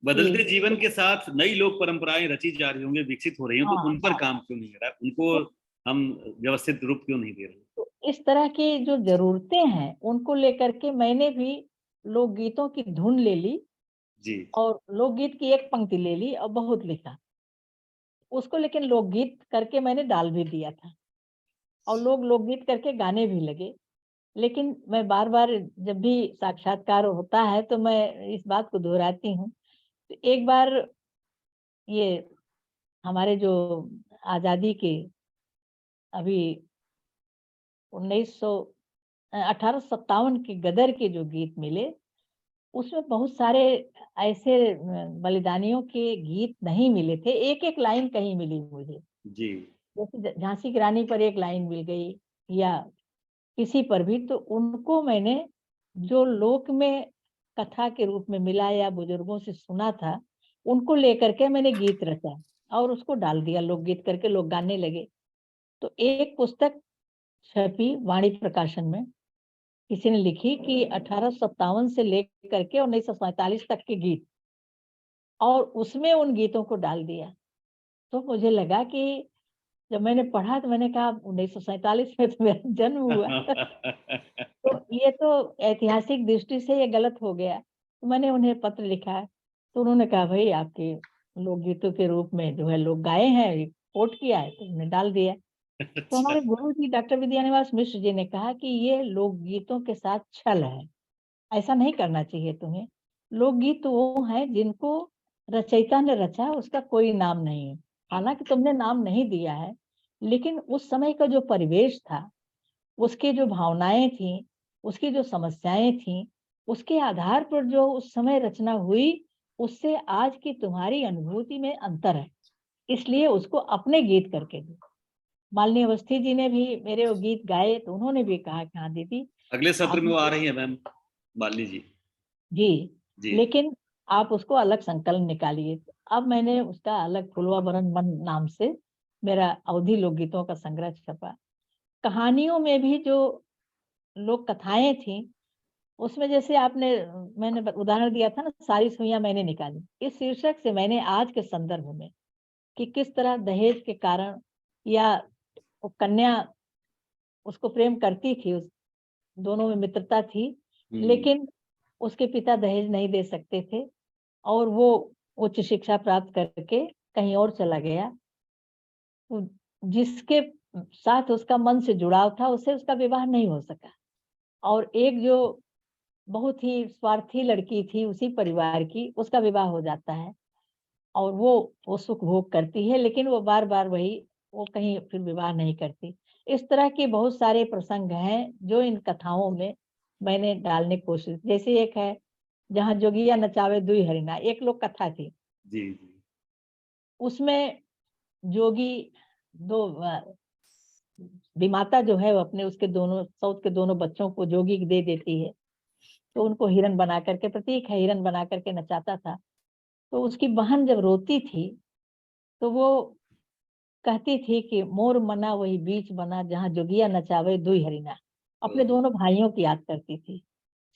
बदलते कि जीवन के साथ नई लोक परंपराएं रची जा रही होंगी, विकसित हो रही हों, तो हाँ उन पर हाँ, काम क्यों नहीं हो रहा है, उनको तो, हम व्यवस्थित रूप क्यों नहीं दे रहे? तो इस तरह की जो जरूरतें हैं उनको लेकर के मैंने भी लोकगीतों की धुन ले ली, जी और लोकगीत की एक पंक्ति ले ली और बहुत लिखा उसको, लेकिन लोकगीत करके मैंने डाल भी दिया था, और लोग लोकगीत करके गाने भी लगे। लेकिन मैं बार बार जब भी साक्षात्कार होता है तो मैं इस बात को दोहराती हूँ। तो एक बार ये हमारे जो आजादी के अभी 1857 के गदर के जो गीत मिले, उसमें बहुत सारे ऐसे बलिदानियों के गीत नहीं मिले थे, एक एक लाइन कहीं मिली मुझे। जी जैसे झांसी की रानी पर एक लाइन मिल गई, या किसी पर भी, तो उनको मैंने जो लोक में कथा के रूप में मिला या बुजुर्गों से सुना था, उनको लेकर के मैंने गीत रचा और उसको डाल दिया, लोकगीत करके लोग गाने लगे। तो एक पुस्तक छपी वाणी प्रकाशन में, किसी ने लिखी कि 1857 से लेकर के 1947 तक के गीत, और उसमें उन गीतों को डाल दिया। तो मुझे लगा कि जब मैंने पढ़ा तो मैंने कहा 1947 में तो मेरा जन्म हुआ। तो ये तो ऐतिहासिक दृष्टि से ये गलत हो गया। तो मैंने उन्हें पत्र लिखा है, तो उन्होंने कहा भई आपके लोकगीतों के रूप में जो है लोग गाए हैं, ये कोट किया है तो उन्होंने डाल दिया। तो अच्छा। हमारे गुरुजी डॉक्टर विद्यानिवास मिश्र जी ने कहा कि ये लोकगीतों के साथ छल है, ऐसा नहीं करना चाहिए तुम्हें। लोकगीत वो हैं जिनको रचयिता ने रचा है, उसका कोई नाम नहीं है। हालाँकि तुमने नाम नहीं दिया है, लेकिन उस समय का जो परिवेश था, उसकी जो भावनाएँ थीं, उसकी जो समस्याएँ थीं, उसके आधार पर जो उस समय रचना हुई, उससे आज की तुम्हारी अनुभूति में अंतर है। इसलिए उसको अपने गीत करके दो। मालिनी अवस्थी जी ने भी मेरे वो गीत गाए, तो उन्होंने भी कहा कि हाँ दीदी, अगले सत्र आप में वो आ रही है मैम, मालिनी जी। जी, जी। लेकिन आप उसको अलग संकलन निकालिए। अब मैंने उसका अलग फुलवा बरन मन नाम से मेरा अवधी लोकगीतों का संग्रह छपा। कहानियों में भी जो लोक कथाएँ थीं, उसमें जैसे आपने मैंने उदाहरण दिया था ना, सारी सुइयाँ मैंने निकाली। इस शीर्षक से मैंने आज के संदर्भ में कि किस तरह दहेज के कारण या वो कन्या उसको प्रेम करती थी, उस दोनों में मित्रता थी, हम्म। लेकिन उसके पिता दहेज नहीं दे सकते थे और वो उच्च शिक्षा प्राप्त करके कहीं और चला गया। तो जिसके साथ उसका मन से जुड़ाव था, उससे उसका विवाह नहीं हो सका और एक जो बहुत ही स्वार्थी लड़की थी उसी परिवार की, उसका विवाह हो जाता है और वो सुख भोग करती है, लेकिन वो बार-बार वही वो कहीं फिर विवाह नहीं करती। इस तरह के बहुत सारे प्रसंग हैं, जो इन कथाओं में मैंने डालने की कोशिश, जैसे एक है, जहाँ जोगिया नचावे दुई हरिना, एक लोक कथा थी। जी जी। उसमें जोगी 2 विमाता जो है वो अपने उसके दोनों सौत के दोनों बच्चों को जोगी को दे देती है, तो उनको हिरन बना करके, प्रतीक है, हिरन बना करके नचाता था। तो उसकी बहन जब रोती थी, तो वो कहती थी कि मोर मना वही बीच बना जहाँ जोगिया नचावे दुई हरिना। अपने ओ, दोनों भाइयों की याद करती थी।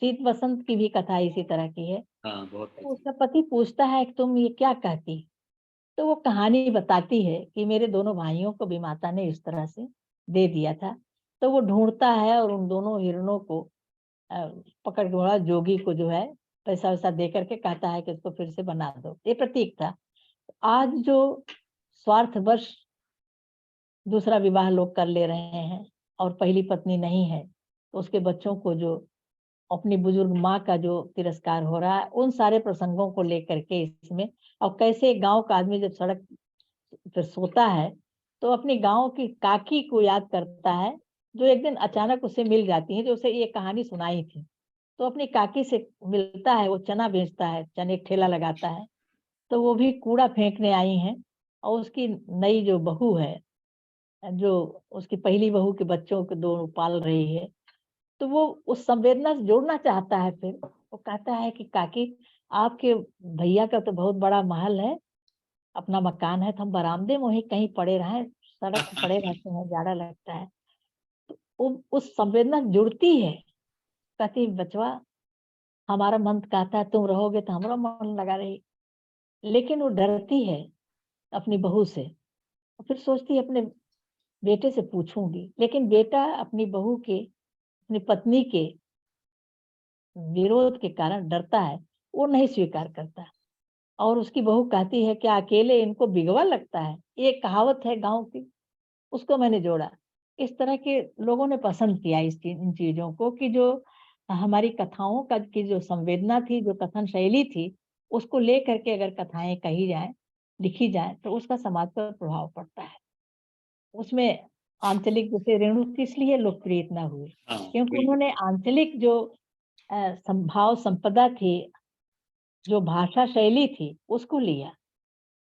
शीत वसंत की भी कथा इसी तरह की है। हाँ बहुत तो प्रसिद्ध। उसका पति पूछता है कि तुम ये क्या कहती? तो वो कहानी बताती है कि मेरे दोनों भाइयों को भी माता ने इस तरह से दे दिया था। तो वो ढूँढता है और उन दोनों हिरणों को अ, पकड़ के बड़ा जोगी को जो है पैसा-वैसा दे कर के कहता है कि इसको फिर से बना दो। ये प्रतीक था। आज जो स्वार्थवश दूसरा विवाह लोग कर ले रहे हैं और पहली पत्नी नहीं है, तो उसके बच्चों को जो अपनी बुजुर्ग माँ का जो तिरस्कार हो रहा है, उन सारे प्रसंगों को लेकर के इसमें और कैसे गाँव का आदमी जब सड़क पे सोता है, तो अपनी गाँव की काकी को याद करता है, जो एक दिन अचानक उसे मिल जाती हैं, जो उसे ये कहानी सुनाई थी। तो अपनी काकी से मिलता है, वो चना बेचता है, चने का ठेला लगाता है, तो वो भी कूड़ा फेंकने आई हैं और उसकी नई जो बहू है, जो उसकी पहली बहू के बच्चों को 2 पाल रही है, तो वो उस संवेदना से जोड़ना चाहता है फिर। वो कहता है कि काकी आपके भैया का तो बहुत बड़ा महल है, अपना मकान है, तो हम बरामदे में वहीं कहीं पड़े रहें, सड़क पे पड़े रहते हैं, जाड़ा लगता है। वो उस संवेदना से जुड़ती है, कहती बचवा हमारा मन कहता है तुम रहोगे तो हमारा मन लगा रही। लेकिन वो डरती है अपनी बहू से, और फिर सोचती है अपने बेटे से पूछूंगी, लेकिन बेटा अपनी बहू के, अपनी पत्नी के विरोध के कारण डरता है, वो नहीं स्वीकार करता और उसकी बहू कहती है कि अकेले इनको बिगवा लगता है। ये एक कहावत है गाँव की, उसको मैंने जोड़ा। इस तरह के लोगों ने पसंद किया इन चीज़ों को कि जो हमारी कथाओं का की जो संवेदना थी, जो कथन शैली थी, उसको लेकर के अगर कथाएँ कही जाएँ, लिखी जाएँ, तो उसका समाज पर प्रभाव पड़ता है। उसमें आंचलिक जैसे रेणु किस लिए लोकप्रिय इतना हुए? हाँ क्योंकि बिल्कुल। उन्होंने आंचलिक जो संभाव संपदा थी, जो भाषा शैली थी, उसको लिया।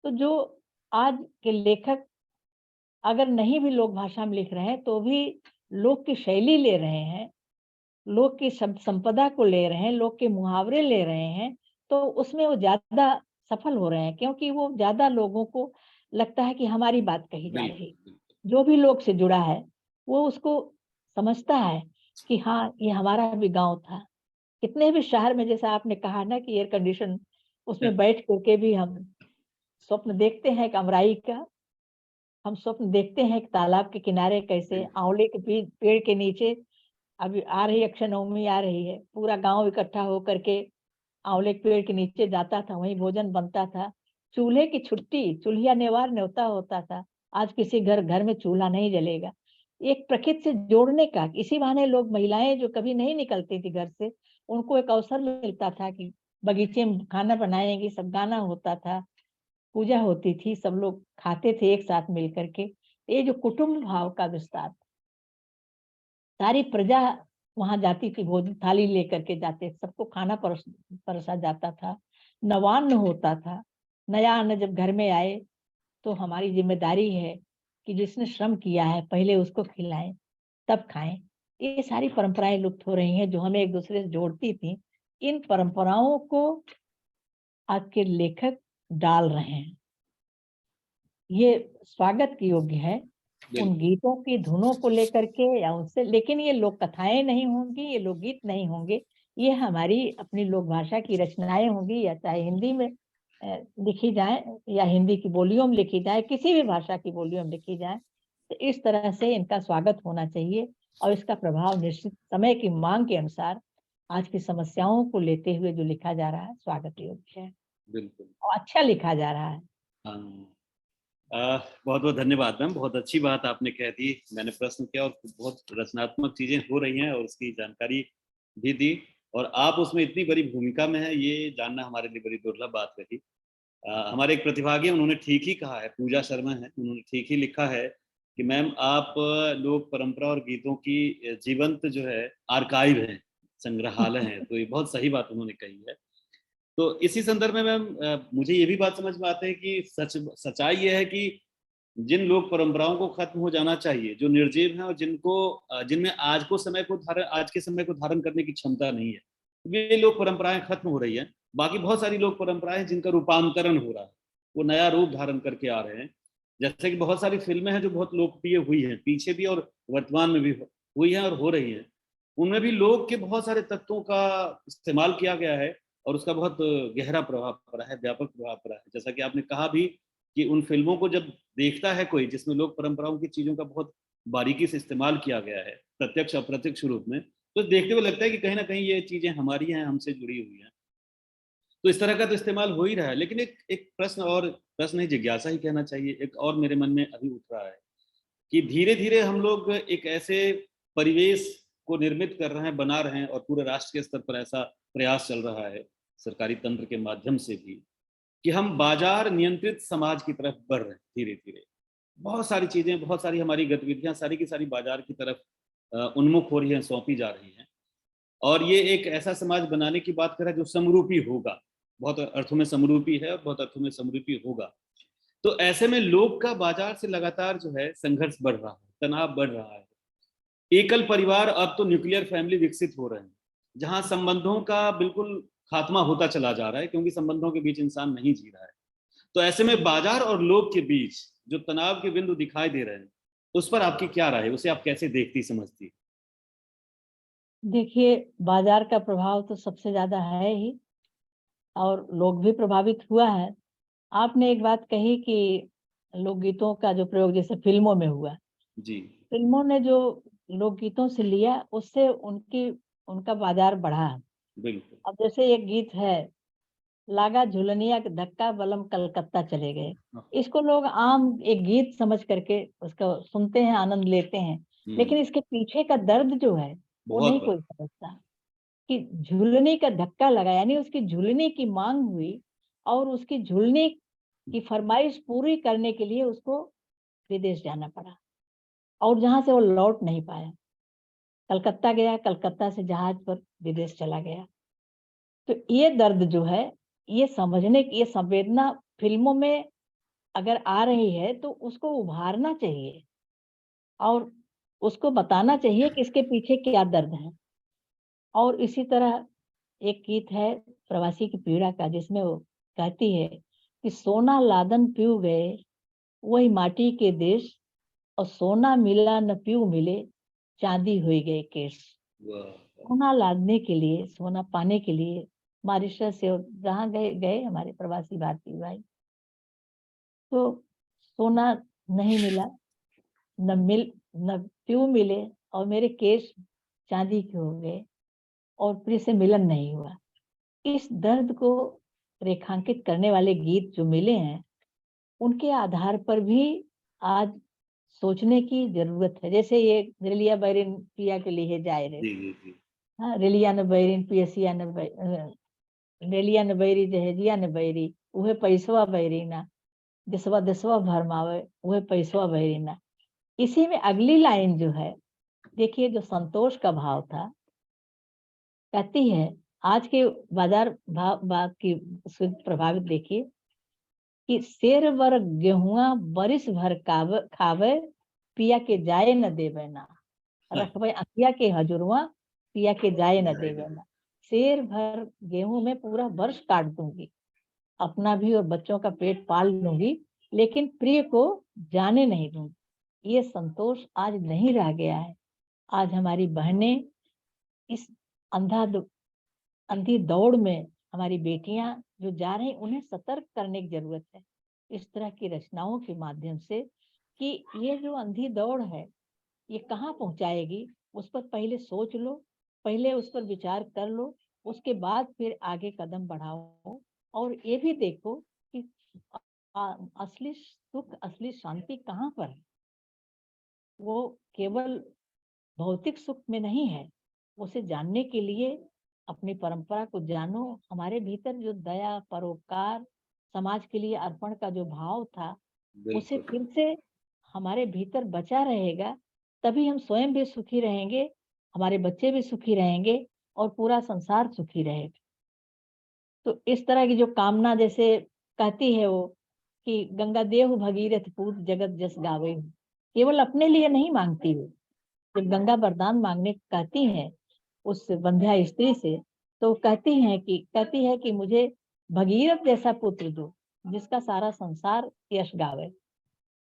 तो जो आज के लेखक अगर नहीं भी लोक भाषा में लिख रहे हैं, तो भी लोक की शैली ले रहे हैं, लोक की शब्द संपदा को ले रहे हैं, लोक के मुहावरे ले रहे हैं, तो उसमें वो ज़्यादा सफल हो रहे हैं, क्योंकि वो ज़्यादा लोगों को लगता है कि हमारी बात कही जा बिल्कुल रही। बिल्कुल। जो भी लोक से जुड़ा है, वो उसको समझता है कि हाँ, ये हमारा भी गाँव था। कितने भी शहर में जैसा आपने कहा ना कि एयर कंडीशन, उसमें बैठ कर के भी हम स्वप्न देखते हैं एक अमराई का, हम स्वप्न देखते हैं कि तालाब के किनारे कैसे आंवले के पेड़ के नीचे, अभी आ रही अक्षय नवमी आ रही है, पूरा गांव इकट्ठा होकर के आंवले के पेड़ के नीचे जाता था, वहीं भोजन बनता था। चूल्हे की छुट्टी, चूल्हा नेवार न्योता होता था। आज किसी घर घर में चूल्हा नहीं जलेगा। एक प्रकृति से जोड़ने का, इसी बहाने लोग, महिलाएं जो कभी नहीं निकलती थी घर से, उनको एक अवसर मिलता था कि बगीचे में खाना बनाएंगी, सब गाना होता था, पूजा होती थी, सब लोग खाते थे एक साथ मिल करके। ये जो कुटुंब भाव का विस्तार, सारी प्रजा वहां जाती थी, भोजन थाली लेकर के जाते, सबको खाना परोसा जाता था, नवान्न होता था। नया अन्न जब घर में आए तो हमारी जिम्मेदारी है कि जिसने श्रम किया है पहले उसको खिलाएं, तब खाएं। ये सारी परंपराएं लुप्त हो रही हैं जो हमें एक दूसरे से जोड़ती थी। इन परंपराओं को आज के लेखक डाल रहे हैं। ये स्वागत की योग्य है, उन गीतों की धुनों को लेकर के या उनसे, लेकिन ये लोक कथाएं नहीं होंगी, ये लोकगीत नहीं होंगे, ये हमारी अपनी लोक भाषा की रचनाएं होंगी, या चाहे हिंदी में लिखी जाए या हिंदी की बोलियों में लिखी जाए, किसी भी भाषा की बोलियों में लिखी जाए। तो इस तरह से इनका स्वागत होना चाहिए और इसका प्रभाव निश्चित समय की मांग के अनुसार आज की समस्याओं को लेते हुए जो लिखा जा रहा है स्वागत योग्य है। बिल्कुल, और अच्छा लिखा जा रहा है। बहुत बहुत धन्यवाद मैम, बहुत अच्छी बात आपने कह दी। मैंने प्रश्न किया और बहुत रचनात्मक चीजें हो रही हैं और उसकी जानकारी भी दी, और आप उसमें इतनी बड़ी भूमिका में है, ये जानना हमारे लिए बड़ी दुर्लभ बात रही। हमारे एक प्रतिभागी, उन्होंने ठीक ही कहा है, पूजा शर्मा है, उन्होंने ठीक ही लिखा है कि मैम आप लोक परंपरा और गीतों की जीवंत जो है आर्काइव है, संग्रहालय है। तो ये बहुत सही बात उन्होंने कही है। तो इसी संदर्भ में मैम मुझे ये भी बात समझ में आता है कि सच्चाई ये है कि जिन लोक परंपराओं को खत्म हो जाना चाहिए, जो निर्जीव हैं और जिनमें आज के समय को धारण करने की क्षमता नहीं है, वे लोक परंपराएं खत्म हो रही हैं। बाकी बहुत सारी लोक परंपराएं जिनका रूपांतरण हो रहा है, वो नया रूप धारण करके आ रहे हैं। जैसे कि बहुत सारी फिल्में हैं जो बहुत लोकप्रिय हुई हैं पीछे भी और वर्तमान में भी हुई हैं और हो रही हैं। उनमें भी लोक के बहुत सारे तत्वों का इस्तेमाल किया गया है और उसका बहुत गहरा प्रभाव पड़ा है, व्यापक प्रभाव पड़ा है। जैसा कि आपने कहा भी कि उन फिल्मों को जब देखता है कोई जिसमें लोक परंपराओं की चीजों का बहुत बारीकी से इस्तेमाल किया गया है, प्रत्यक्ष अप्रत्यक्ष रूप में, तो देखते हुए लगता है कि कहीं ना कहीं ये चीजें हमारी हैं, हमसे जुड़ी हुई हैं। तो इस तरह का तो इस्तेमाल हो ही रहा है। लेकिन एक प्रश्न नहीं, जिज्ञासा ही कहना चाहिए, एक और मेरे मन में अभी उठ रहा है कि धीरे धीरे हम लोग एक ऐसे परिवेश को निर्मित कर रहे हैं, बना रहे हैं, और पूरे राष्ट्र के स्तर पर ऐसा प्रयास चल रहा है सरकारी तंत्र के माध्यम से भी, कि हम बाजार नियंत्रित समाज की तरफ बढ़ रहे हैं धीरे धीरे। बहुत सारी चीजें, बहुत सारी हमारी गतिविधियां सारी की सारी बाजार की तरफ उन्मुख हो रही हैं, सौंपी जा रही हैं। और ये एक ऐसा समाज बनाने की बात कर रहा है जो समरूपी होगा, बहुत अर्थों में समरूपी है और बहुत अर्थों में समरूपी होगा। तो ऐसे में लोग का बाजार से लगातार जो है संघर्ष बढ़ रहा है, तनाव बढ़ रहा है। एकल परिवार, अब तो न्यूक्लियर फैमिली विकसित हो रहे हैं, जहां संबंधों का बिल्कुल खात्मा होता चला जा रहा है, क्योंकि संबंधों के बीच इंसान नहीं जी रहा है। तो ऐसे में बाजार और लोग के बीच जो तनाव के बिंदु दिखाई दे रहे हैं, उस पर आपकी क्या राय है? उसे आप कैसे देखती समझती? देखिए, बाजार का प्रभाव तो सबसे ज्यादा है ही और लोग भी प्रभावित हुआ है। आपने एक बात कही कि लोकगीतों का जो प्रयोग जैसे फिल्मों में हुआ, जी, फिल्मों ने जो लोकगीतों से लिया उससे उनका बाजार बढ़ा। बिल्कुल। अब जैसे एक गीत है, लागा झुलनिया का धक्का बलम कलकत्ता चले गए, हाँ, इसको लोग आम एक गीत समझ करके उसको सुनते हैं, आनंद लेते हैं, लेकिन इसके पीछे का दर्द जो है वो बहुत नहीं बड़ा। कोई समझता। कि झूलने का धक्का लगा, यानी उसकी झूलने की मांग हुई और उसकी झूलने की फरमाइश पूरी करने के लिए उसको विदेश जाना पड़ा और जहां से वो लौट नहीं पाया। कलकत्ता गया, कलकत्ता से जहाज पर विदेश चला गया। तो ये दर्द जो है, ये समझने की, ये संवेदना फिल्मों में अगर आ रही है तो उसको उभारना चाहिए और उसको बताना चाहिए कि इसके पीछे क्या दर्द है। और इसी तरह एक गीत है प्रवासी की पीड़ा का, जिसमें वो कहती है कि सोना लादन पीऊ गए वही माटी के देश, और सोना मिला न पीऊ मिले चांदी हुई गए केस। सोना लादने के लिए, सोना पाने के लिए मॉरिशस से जहाँ गए गए हमारे प्रवासी भारतीय भाई, तो सोना नहीं मिला, न प्यू मिले, और मेरे केश चांदी के हो गए और प्रिय से मिलन नहीं हुआ। इस दर्द को रेखांकित करने वाले गीत जो मिले हैं, उनके आधार पर भी आज सोचने की जरूरत है। जैसे ये रेलिया बैरिन पिया के लिए जाए रे, जी जी जी। हाँ, रेलिया न बैरिन पियसिया न रेलिया न बैरी जहेजिया न बैरी, उहे पैसवा बैरीना, देसवा देसवा भरमावे, उहे पैसवा बैरीना। इसी में अगली लाइन जो है, देखिए, जो संतोष का भाव था, कहती है, आज के बाजार भाव बात की प्रभावित देखिए कि शेर वर गेहुआ बरिस भर खावे, पिया के जाए न देवे ना, रखबे अखिया के हजुरवा, पिया के जाए न देवे ना। शेर भर गेहूं में पूरा वर्ष काट दूंगी, अपना भी और बच्चों का पेट पाल लूंगी, लेकिन प्रिय को जाने नहीं दूंगी। ये संतोष आज नहीं रह गया है। आज हमारी बहनें इस अंधी दौड़ में, हमारी बेटियां जो जा रही, उन्हें सतर्क करने की जरूरत है इस तरह की रचनाओं के माध्यम से, कि ये जो अंधी दौड़ है, ये कहाँ पहुंचाएगी। उस पर पहले सोच लो, पहले उस पर विचार कर लो, उसके बाद फिर आगे कदम बढ़ाओ। और ये भी देखो कि असली सुख, असली शांति कहाँ पर है। वो केवल भौतिक सुख में नहीं है। उसे जानने के लिए अपनी परंपरा को जानो। हमारे भीतर जो दया, परोपकार, समाज के लिए अर्पण का जो भाव था, उसे बिल्कुल। फिर से हमारे भीतर बचा रहेगा, तभी हम स्वयं भी सुखी रहेंगे, हमारे बच्चे भी सुखी रहेंगे और पूरा संसार सुखी रहेगा। तो इस तरह की जो कामना, जैसे कहती है वो कि गंगा देहु भगीरथ पूत जगत जस गावे, केवल अपने लिए नहीं मांगती वो। जब गंगा वरदान मांगने कहती है उस वंध्या स्त्री से, तो कहती है कि मुझे भगीरथ जैसा पुत्र दो, जिसका सारा संसार यश गावे।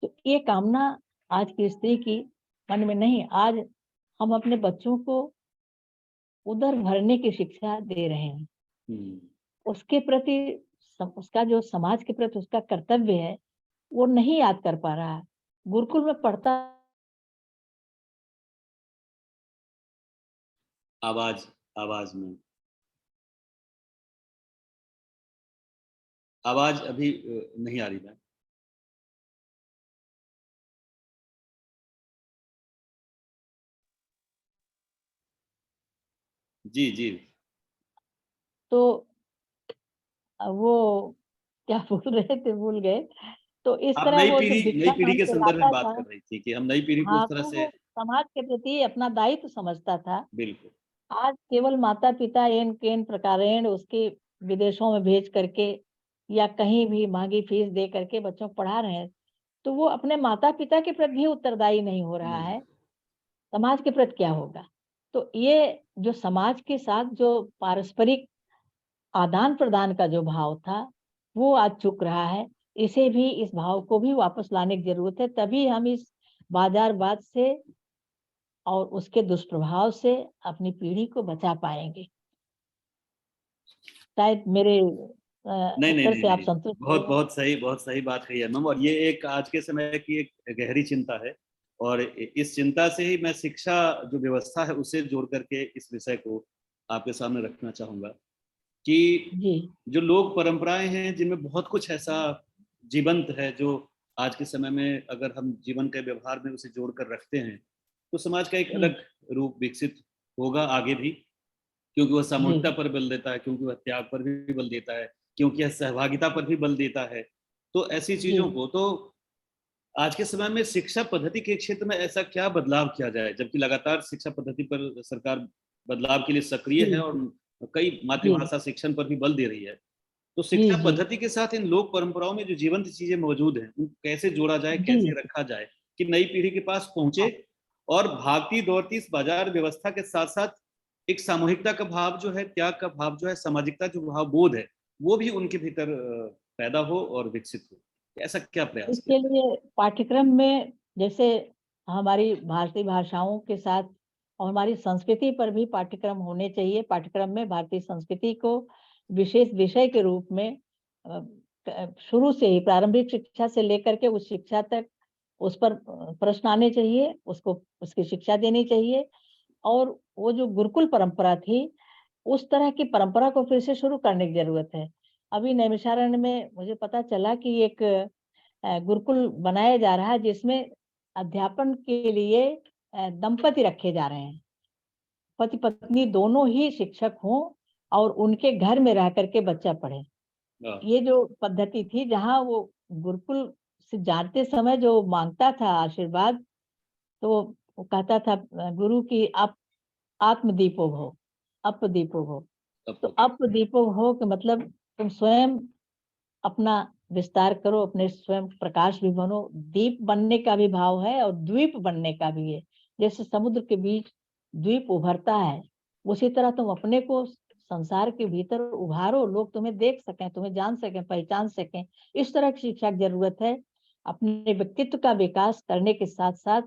तो ये कामना आज की स्त्री की मन में नहीं। आज हम अपने बच्चों को उदर भरने की शिक्षा दे रहे हैं। उसके प्रति उसका जो समाज के प्रति उसका कर्तव्य है, वो नहीं याद कर पा रहा है। गुरुकुल में पढ़ता, आवाज आवाज में आवाज अभी नहीं आ रही है। जी जी। तो वो क्या बोल रहे थे, भूल गए। तो इस आप तरह वो जो नई भिक्षा पीढ़ी मांग के के संदर्भ में लाता बात था, कर रही थी कि हम नई पीढ़ी को उस हाँ, तरह तो से। वो समाज के प्रति अपना दायित्व समझता था। बिल्कुल। आज केवल माता पिता एन केन प्रकारेण उसके विदेशों में भेज करके या कहीं भी महंगी फीस दे करके बच्चों को पढ़ा रहे हैं, तो वो अपने माता पिता के प्रति भी उत्तरदायी नहीं हो रहा नहीं। है। समाज के प्रति क्या होगा। तो ये जो समाज के साथ जो पारस्परिक आदान प्रदान का जो भाव था, वो आज चुक रहा है। इसे भी, इस भाव को भी वापस लाने की जरूरत है, तभी हम इस बाजारवाद से और उसके दुष्प्रभाव से अपनी पीढ़ी को बचा पाएंगे। शायद मेरे नहीं नहीं उत्तर नहीं से आप नहीं। संतुष्ट बहुत होंगे। बहुत सही बात कही है मैम, और ये एक आज के समय की एक गहरी चिंता है। और इस चिंता से ही मैं शिक्षा जो व्यवस्था है उसे जोड़ करके इस विषय को आपके सामने रखना चाहूंगा कि जी जो लोक परंपराएं हैं जिनमें बहुत कुछ ऐसा जीवंत है, जो आज के समय में अगर हम जीवन के व्यवहार में उसे जोड़ कर रखते हैं, तो समाज का एक जी अलग रूप विकसित होगा आगे भी। क्योंकि वह जी सामूहिकता पर बल देता है, क्योंकि वह त्याग पर भी बल देता है, क्योंकि यह सहभागिता पर भी बल देता है। तो ऐसी जी चीजों को तो आज के समय में शिक्षा पद्धति के क्षेत्र में ऐसा क्या बदलाव किया जाए, जबकि लगातार शिक्षा पद्धति पर सरकार बदलाव के लिए सक्रिय है जी और कई जी मातृभाषा शिक्षण पर भी बल दे रही है। तो जी शिक्षा जी पद्धति के साथ इन लोक परंपराओं में जो जीवंत चीजें मौजूद हैं, उनको कैसे जोड़ा जाए, जी कैसे रखा जाए कि नई पीढ़ी के पास पहुंचे, हाँ, और भागती दौड़ती इस बाजार व्यवस्था के साथ साथ एक सामूहिकता का भाव जो है, त्याग का भाव जो है, सामाजिकता जो भाव बोध है, वो भी उनके भीतर पैदा हो और विकसित हो। ऐसा क्या प्रयास किया इसके जाए? लिए पाठ्यक्रम में, जैसे हमारी भारतीय भाषाओं के साथ और हमारी संस्कृति पर भी पाठ्यक्रम होने चाहिए। पाठ्यक्रम में भारतीय संस्कृति को विशेष विषय के रूप में शुरू से ही, प्रारंभिक शिक्षा से लेकर के उच्च शिक्षा तक उस पर प्रश्न आने चाहिए, उसको उसकी शिक्षा देनी चाहिए। और वो जो गुरुकुल परंपरा थी, उस तरह की परंपरा को फिर से शुरू करने की ज़रूरत है। अभी नैमिषारण्य में मुझे पता चला कि एक गुरुकुल बनाया जा रहा है, जिसमें अध्यापन के लिए दंपति रखे जा रहे हैं। पति-पत्नी दोनों ही शिक्षक हों और उनके घर में रह कर के बच्चा पढ़े। ये जो पद्धति थी, जहाँ वो गुरुकुल से जाते समय जो माँगता था आशीर्वाद, तो वो कहता था गुरु की आत्मदीपो भव, अपदीपो भव। तो अपदीपो भव का मतलब तुम स्वयं अपना विस्तार करो, अपने स्वयं प्रकाश भी बनो। दीप बनने का भी भाव है और द्वीप बनने का भी है। जैसे समुद्र के बीच द्वीप उभरता है, उसी तरह तुम अपने को संसार के भीतर उभारो, लोग तुम्हें देख सकें, तुम्हें जान सकें, पहचान सकें। इस तरह की शिक्षा की जरूरत है। अपने व्यक्तित्व का विकास करने के साथ साथ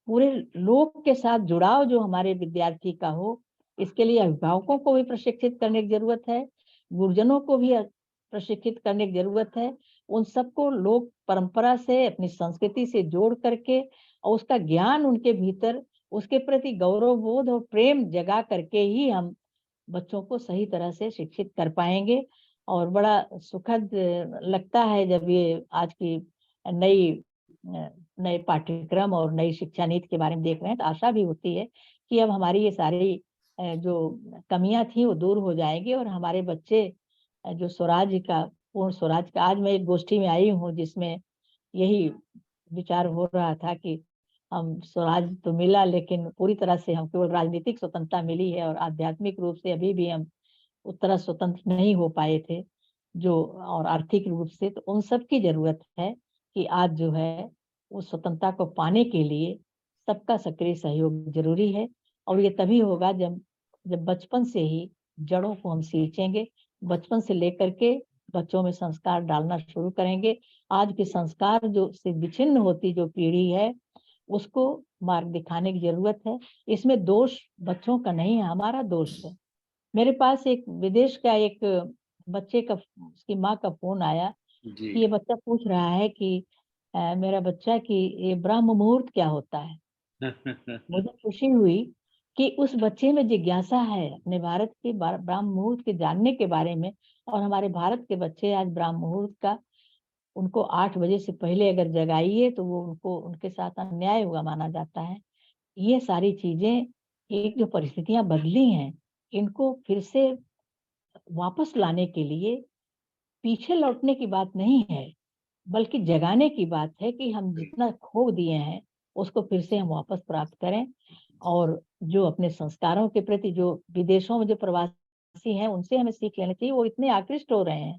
पूरे लोग के साथ जुड़ाव जो हमारे विद्यार्थी का हो, इसके लिए अभिभावकों को भी प्रशिक्षित करने की जरूरत है, गुरुजनों को भी प्रशिक्षित करने की जरूरत है। उन सबको लोक परंपरा से, अपनी संस्कृति से जोड़ करके और उसका ज्ञान उनके भीतर, उसके प्रति गौरव बोध और प्रेम जगा करके ही हम बच्चों को सही तरह से शिक्षित कर पाएंगे। और बड़ा सुखद लगता है जब ये आज की नई नए पाठ्यक्रम और नई शिक्षा नीति के बारे में देख रहे हैं, तो आशा भी होती है कि अब हमारी ये सारी जो कमियां थी वो दूर हो जाएंगी और हमारे बच्चे जो स्वराज का, पूर्ण स्वराज का, आज मैं एक गोष्ठी में आई हूँ जिसमें यही विचार हो रहा था कि हम स्वराज तो मिला, लेकिन पूरी तरह से हम केवल राजनीतिक स्वतंत्रता मिली है और आध्यात्मिक रूप से अभी भी हम उतना स्वतंत्र नहीं हो पाए थे, जो और आर्थिक रूप से। तो उन सब की जरूरत है कि आज जो है उस स्वतंत्रता को पाने के लिए सबका सक्रिय सहयोग जरूरी है। और ये तभी होगा जब जब बचपन से ही जड़ों को हम सींचेंगे, बचपन से लेकर के बच्चों में संस्कार डालना शुरू करेंगे। आज के संस्कार जो से विच्छिन्न होती जो पीढ़ी है, उसको मार्ग दिखाने की जरूरत है। इसमें दोष बच्चों का नहीं है, हमारा दोष है। मेरे पास एक विदेश का एक बच्चे का, उसकी माँ का फोन आया कि ये बच्चा पूछ रहा है कि मेरा बच्चा कि ये ब्रह्म मुहूर्त क्या होता है। मुझे खुशी हुई कि उस बच्चे में जिज्ञासा है अपने भारत के ब्रह्म मुहूर्त के जानने के बारे में। और हमारे भारत के बच्चे आज ब्रह्म मुहूर्त का, उनको 8 बजे से पहले अगर जगाइए तो वो उनको उनके साथ अन्याय हुआ माना जाता है। ये सारी चीजें, एक जो परिस्थितियां बदली हैं, इनको फिर से वापस लाने के लिए पीछे लौटने की बात नहीं है, बल्कि जगाने की बात है कि हम जितना खो दिए हैं उसको फिर से हम वापस प्राप्त करें। और जो अपने संस्कारों के प्रति, जो विदेशों में जो प्रवासी हैं, उनसे हमें सीख लेनी चाहिए। वो इतने आकृष्ट हो रहे हैं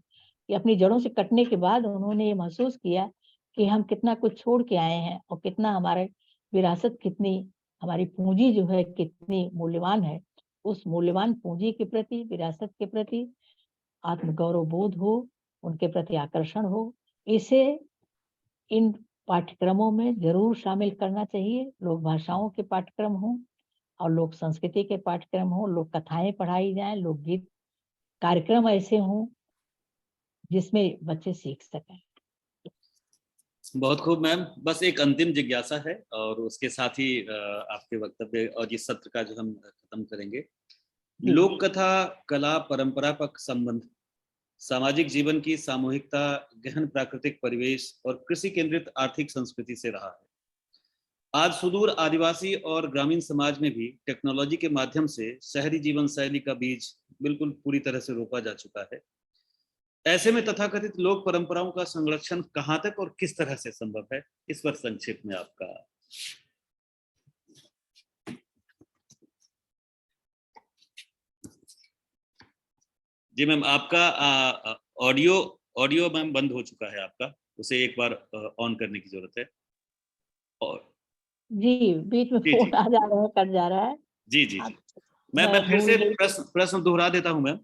कि अपनी जड़ों से कटने के बाद उन्होंने ये महसूस किया कि हम कितना कुछ छोड़ के आए हैं और कितना हमारे विरासत, कितनी हमारी पूंजी जो है कितनी मूल्यवान है। उस मूल्यवान पूंजी के प्रति, विरासत के प्रति आत्मगौरव बोध हो, उनके प्रति आकर्षण हो। इसे इन पाठ्यक्रमों में जरूर शामिल करना चाहिए। लोक भाषाओं के पाठ्यक्रम हों और लोक संस्कृति के पाठ्यक्रम हों, लोक कथाएं पढ़ाई जाएं, लोकगीत कार्यक्रम ऐसे हों जिसमें बच्चे सीख सकें। बहुत खूब मैम। बस एक अंतिम जिज्ञासा है और उसके साथ ही आपके वक्तव्य और इस सत्र का जो हम खत्म करेंगे। लोक कथा कला परंपरा का संबंध सामाजिक जीवन की सामूहिकता, गहन प्राकृतिक परिवेश और कृषि केंद्रित आर्थिक संस्कृति से रहा है। आज सुदूर आदिवासी और ग्रामीण समाज में भी टेक्नोलॉजी के माध्यम से शहरी जीवन शैली का बीज बिल्कुल पूरी तरह से रोपा जा चुका है। ऐसे में तथाकथित लोक परंपराओं का संरक्षण कहां तक और किस तरह से संभव है, इस पर संक्षेप में आपका। जी मैम, आपका ऑडियो मैम बंद हो चुका है आपका, उसे एक बार ऑन करने की जरूरत है। और जी, बीच में फोन आ जा रहा है, कट जा रहा है। जी जी जी। मैं फिर से प्रश्न दोहरा देता हूं मैम।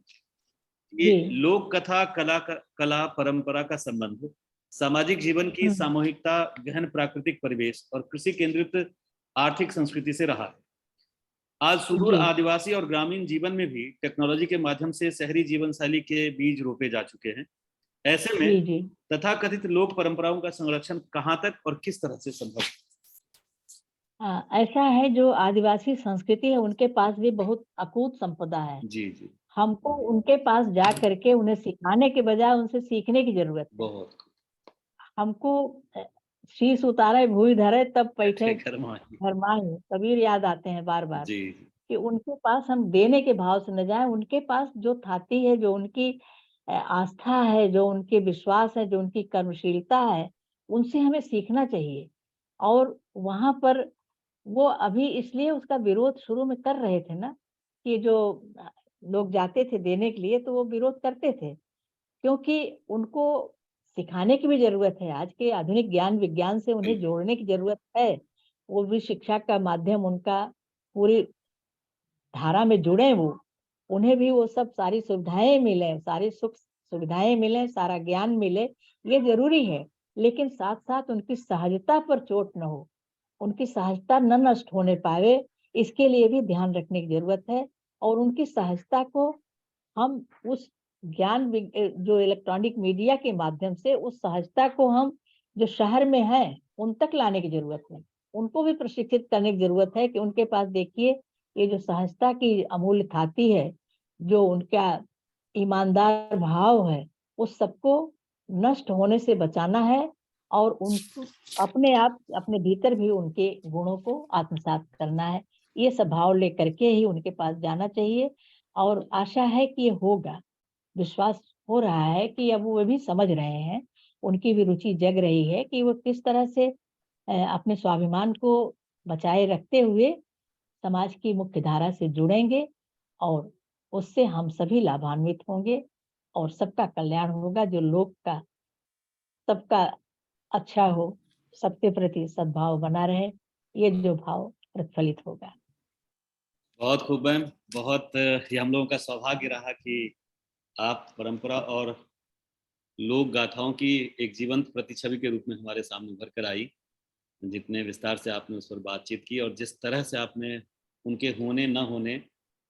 ये लोक कथा कला परंपरा का संबंध सामाजिक जीवन की सामूहिकता, गहन प्राकृतिक परिवेश और कृषि केंद्रित आर्थिक संस्कृति से रहा है। आज सुदूर आदिवासी और ग्रामीण जीवन में भी टेक्नोलॉजी के माध्यम से शहरी जीवन शैली के बीज रोपे जा चुके हैं। ऐसे जी में जी। तथाकथित लोक परंपराओं का संरक्षण कहाँ तक और किस तरह से संभव है? हाँ, ऐसा है जो आदिवासी संस्कृति है उनके पास भी बहुत अकूत संपदा है। जी जी। हमको उनके पास जा करके उन्हें सिखाने के बजाय उनसे सीखने की जरूरत है। बहुत हमको शीश उतारे भूमि धरे तब बैठे गरमाई। घर माही, कबीर याद आते हैं बार बार। जी कि उनके पास हम देने के भाव से न जाएं, उनके पास जो थाती है, जो उनकी आस्था है, जो उनके विश्वास है, जो उनकी कर्मशीलता है, उनसे हमें सीखना चाहिए। और वहां पर वो अभी इसलिए उसका विरोध शुरू में कर रहे थे ना, कि जो लोग जाते थे देने के लिए तो वो विरोध करते थे, क्योंकि उनको सिखाने की भी जरूरत है। आज के आधुनिक ज्ञान विज्ञान से उन्हें बिल्कुल। जोड़ने की जरूरत है। वो भी शिक्षा का माध्यम उनका पूरी धारा में जुड़े, वो उन्हें भी वो सब सारी सुविधाएं मिले, सारी सुख सुविधाएं मिले, सारा ज्ञान मिले, ये जरूरी है। लेकिन साथ साथ उनकी सहजता पर चोट न हो, उनकी सहजता न नष्ट होने पावे, इसके लिए भी ध्यान रखने की जरूरत है। और उनकी सहजता को हम उस जो इलेक्ट्रॉनिक मीडिया के माध्यम से उस सहजता को हम जो शहर में है उन तक लाने की जरूरत है। उनको भी प्रशिक्षित करने की जरूरत है कि उनके पास देखिए ये जो सहजता की अमूल्य थाती है, जो उनका ईमानदार भाव है, उस सबको नष्ट होने से बचाना है। और उनको अपने आप अपने भीतर भी उनके गुणों को आत्मसात करना है। ये सब भाव लेकर के ही उनके पास जाना चाहिए। और आशा है कि ये होगा, विश्वास हो रहा है कि अब वो भी समझ रहे हैं, उनकी भी रुचि जग रही है कि वो किस तरह से अपने स्वाभिमान को बचाए रखते हुए समाज की मुख्य धारा से जुड़ेंगे। और उससे हम सभी लाभान्वित होंगे और सबका कल्याण होगा। जो लोग का सबका अच्छा हो, सबके प्रति सद्भाव बना रहे, ये जो भाव प्रतिफलित होगा। बहुत खूब मैम। बहुत ये हम लोगों का सौभाग्य रहा कि आप परंपरा और लोक गाथाओं की एक जीवंत प्रतिछवि के रूप में हमारे सामने उभर कर आई। जितने विस्तार से आपने उस पर बातचीत की और जिस तरह से आपने उनके होने न होने,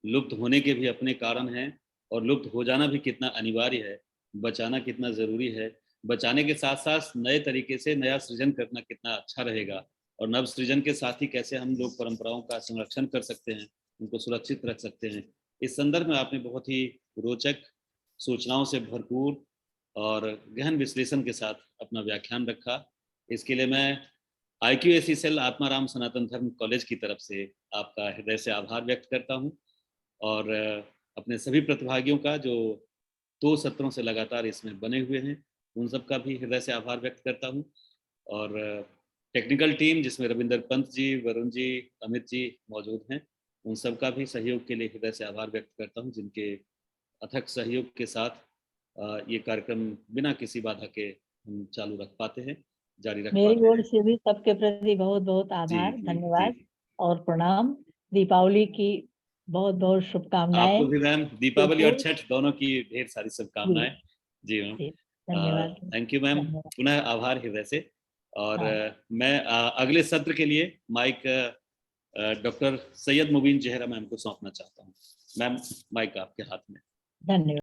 लुप्त होने के भी अपने कारण हैं और लुप्त हो जाना भी कितना अनिवार्य है, बचाना कितना ज़रूरी है, बचाने के साथ साथ नए तरीके से नया सृजन करना कितना अच्छा रहेगा और नव सृजन के साथ ही कैसे हम लोग परंपराओं का संरक्षण कर सकते हैं, उनको सुरक्षित रख सकते हैं। इस संदर्भ में आपने बहुत ही रोचक सूचनाओं से भरपूर और गहन विश्लेषण के साथ अपना व्याख्यान रखा। इसके लिए मैं IQAC सेल आत्माराम सनातन धर्म कॉलेज की तरफ से आपका हृदय से आभार व्यक्त करता हूँ और अपने सभी प्रतिभागियों का जो 2 सत्रों से लगातार इसमें बने हुए हैं, उन सब का भी हृदय से आभार व्यक्त करता हूँ। और टेक्निकल टीम जिसमें रविंदर पंत जी, वरुण जी, अमित जी मौजूद हैं, उन सब का भी सहयोग के लिए हृदय से आभार व्यक्त करता हूँ, जिनके अथक सहयोग के साथ ये कार्यक्रम बिना किसी बाधा के हम चालू रख पाते हैं, जारी रख मेरी पाते ओर हैं। से भी सबके प्रति बहुत बहुत जी आभार, जी जी। धन्यवाद और प्रणाम। दीपावली की बहुत बहुत आपको शुभकामनाएं। भी मैम शिव दीपावली और को छठ दोनों की ढेर सारी जी शुभकामनाएं। जी मैम। जी, धन्यवाद। Thank you ma'am. धन्यवाद। पुनः आभार हृदय से। और हाँ, मैं अगले सत्र के लिए माइक डॉक्टर सैयद मुबीन जहरा मैम को सौंपना चाहता हूँ। मैम, माइक आपके हाथ में। धन्यवाद।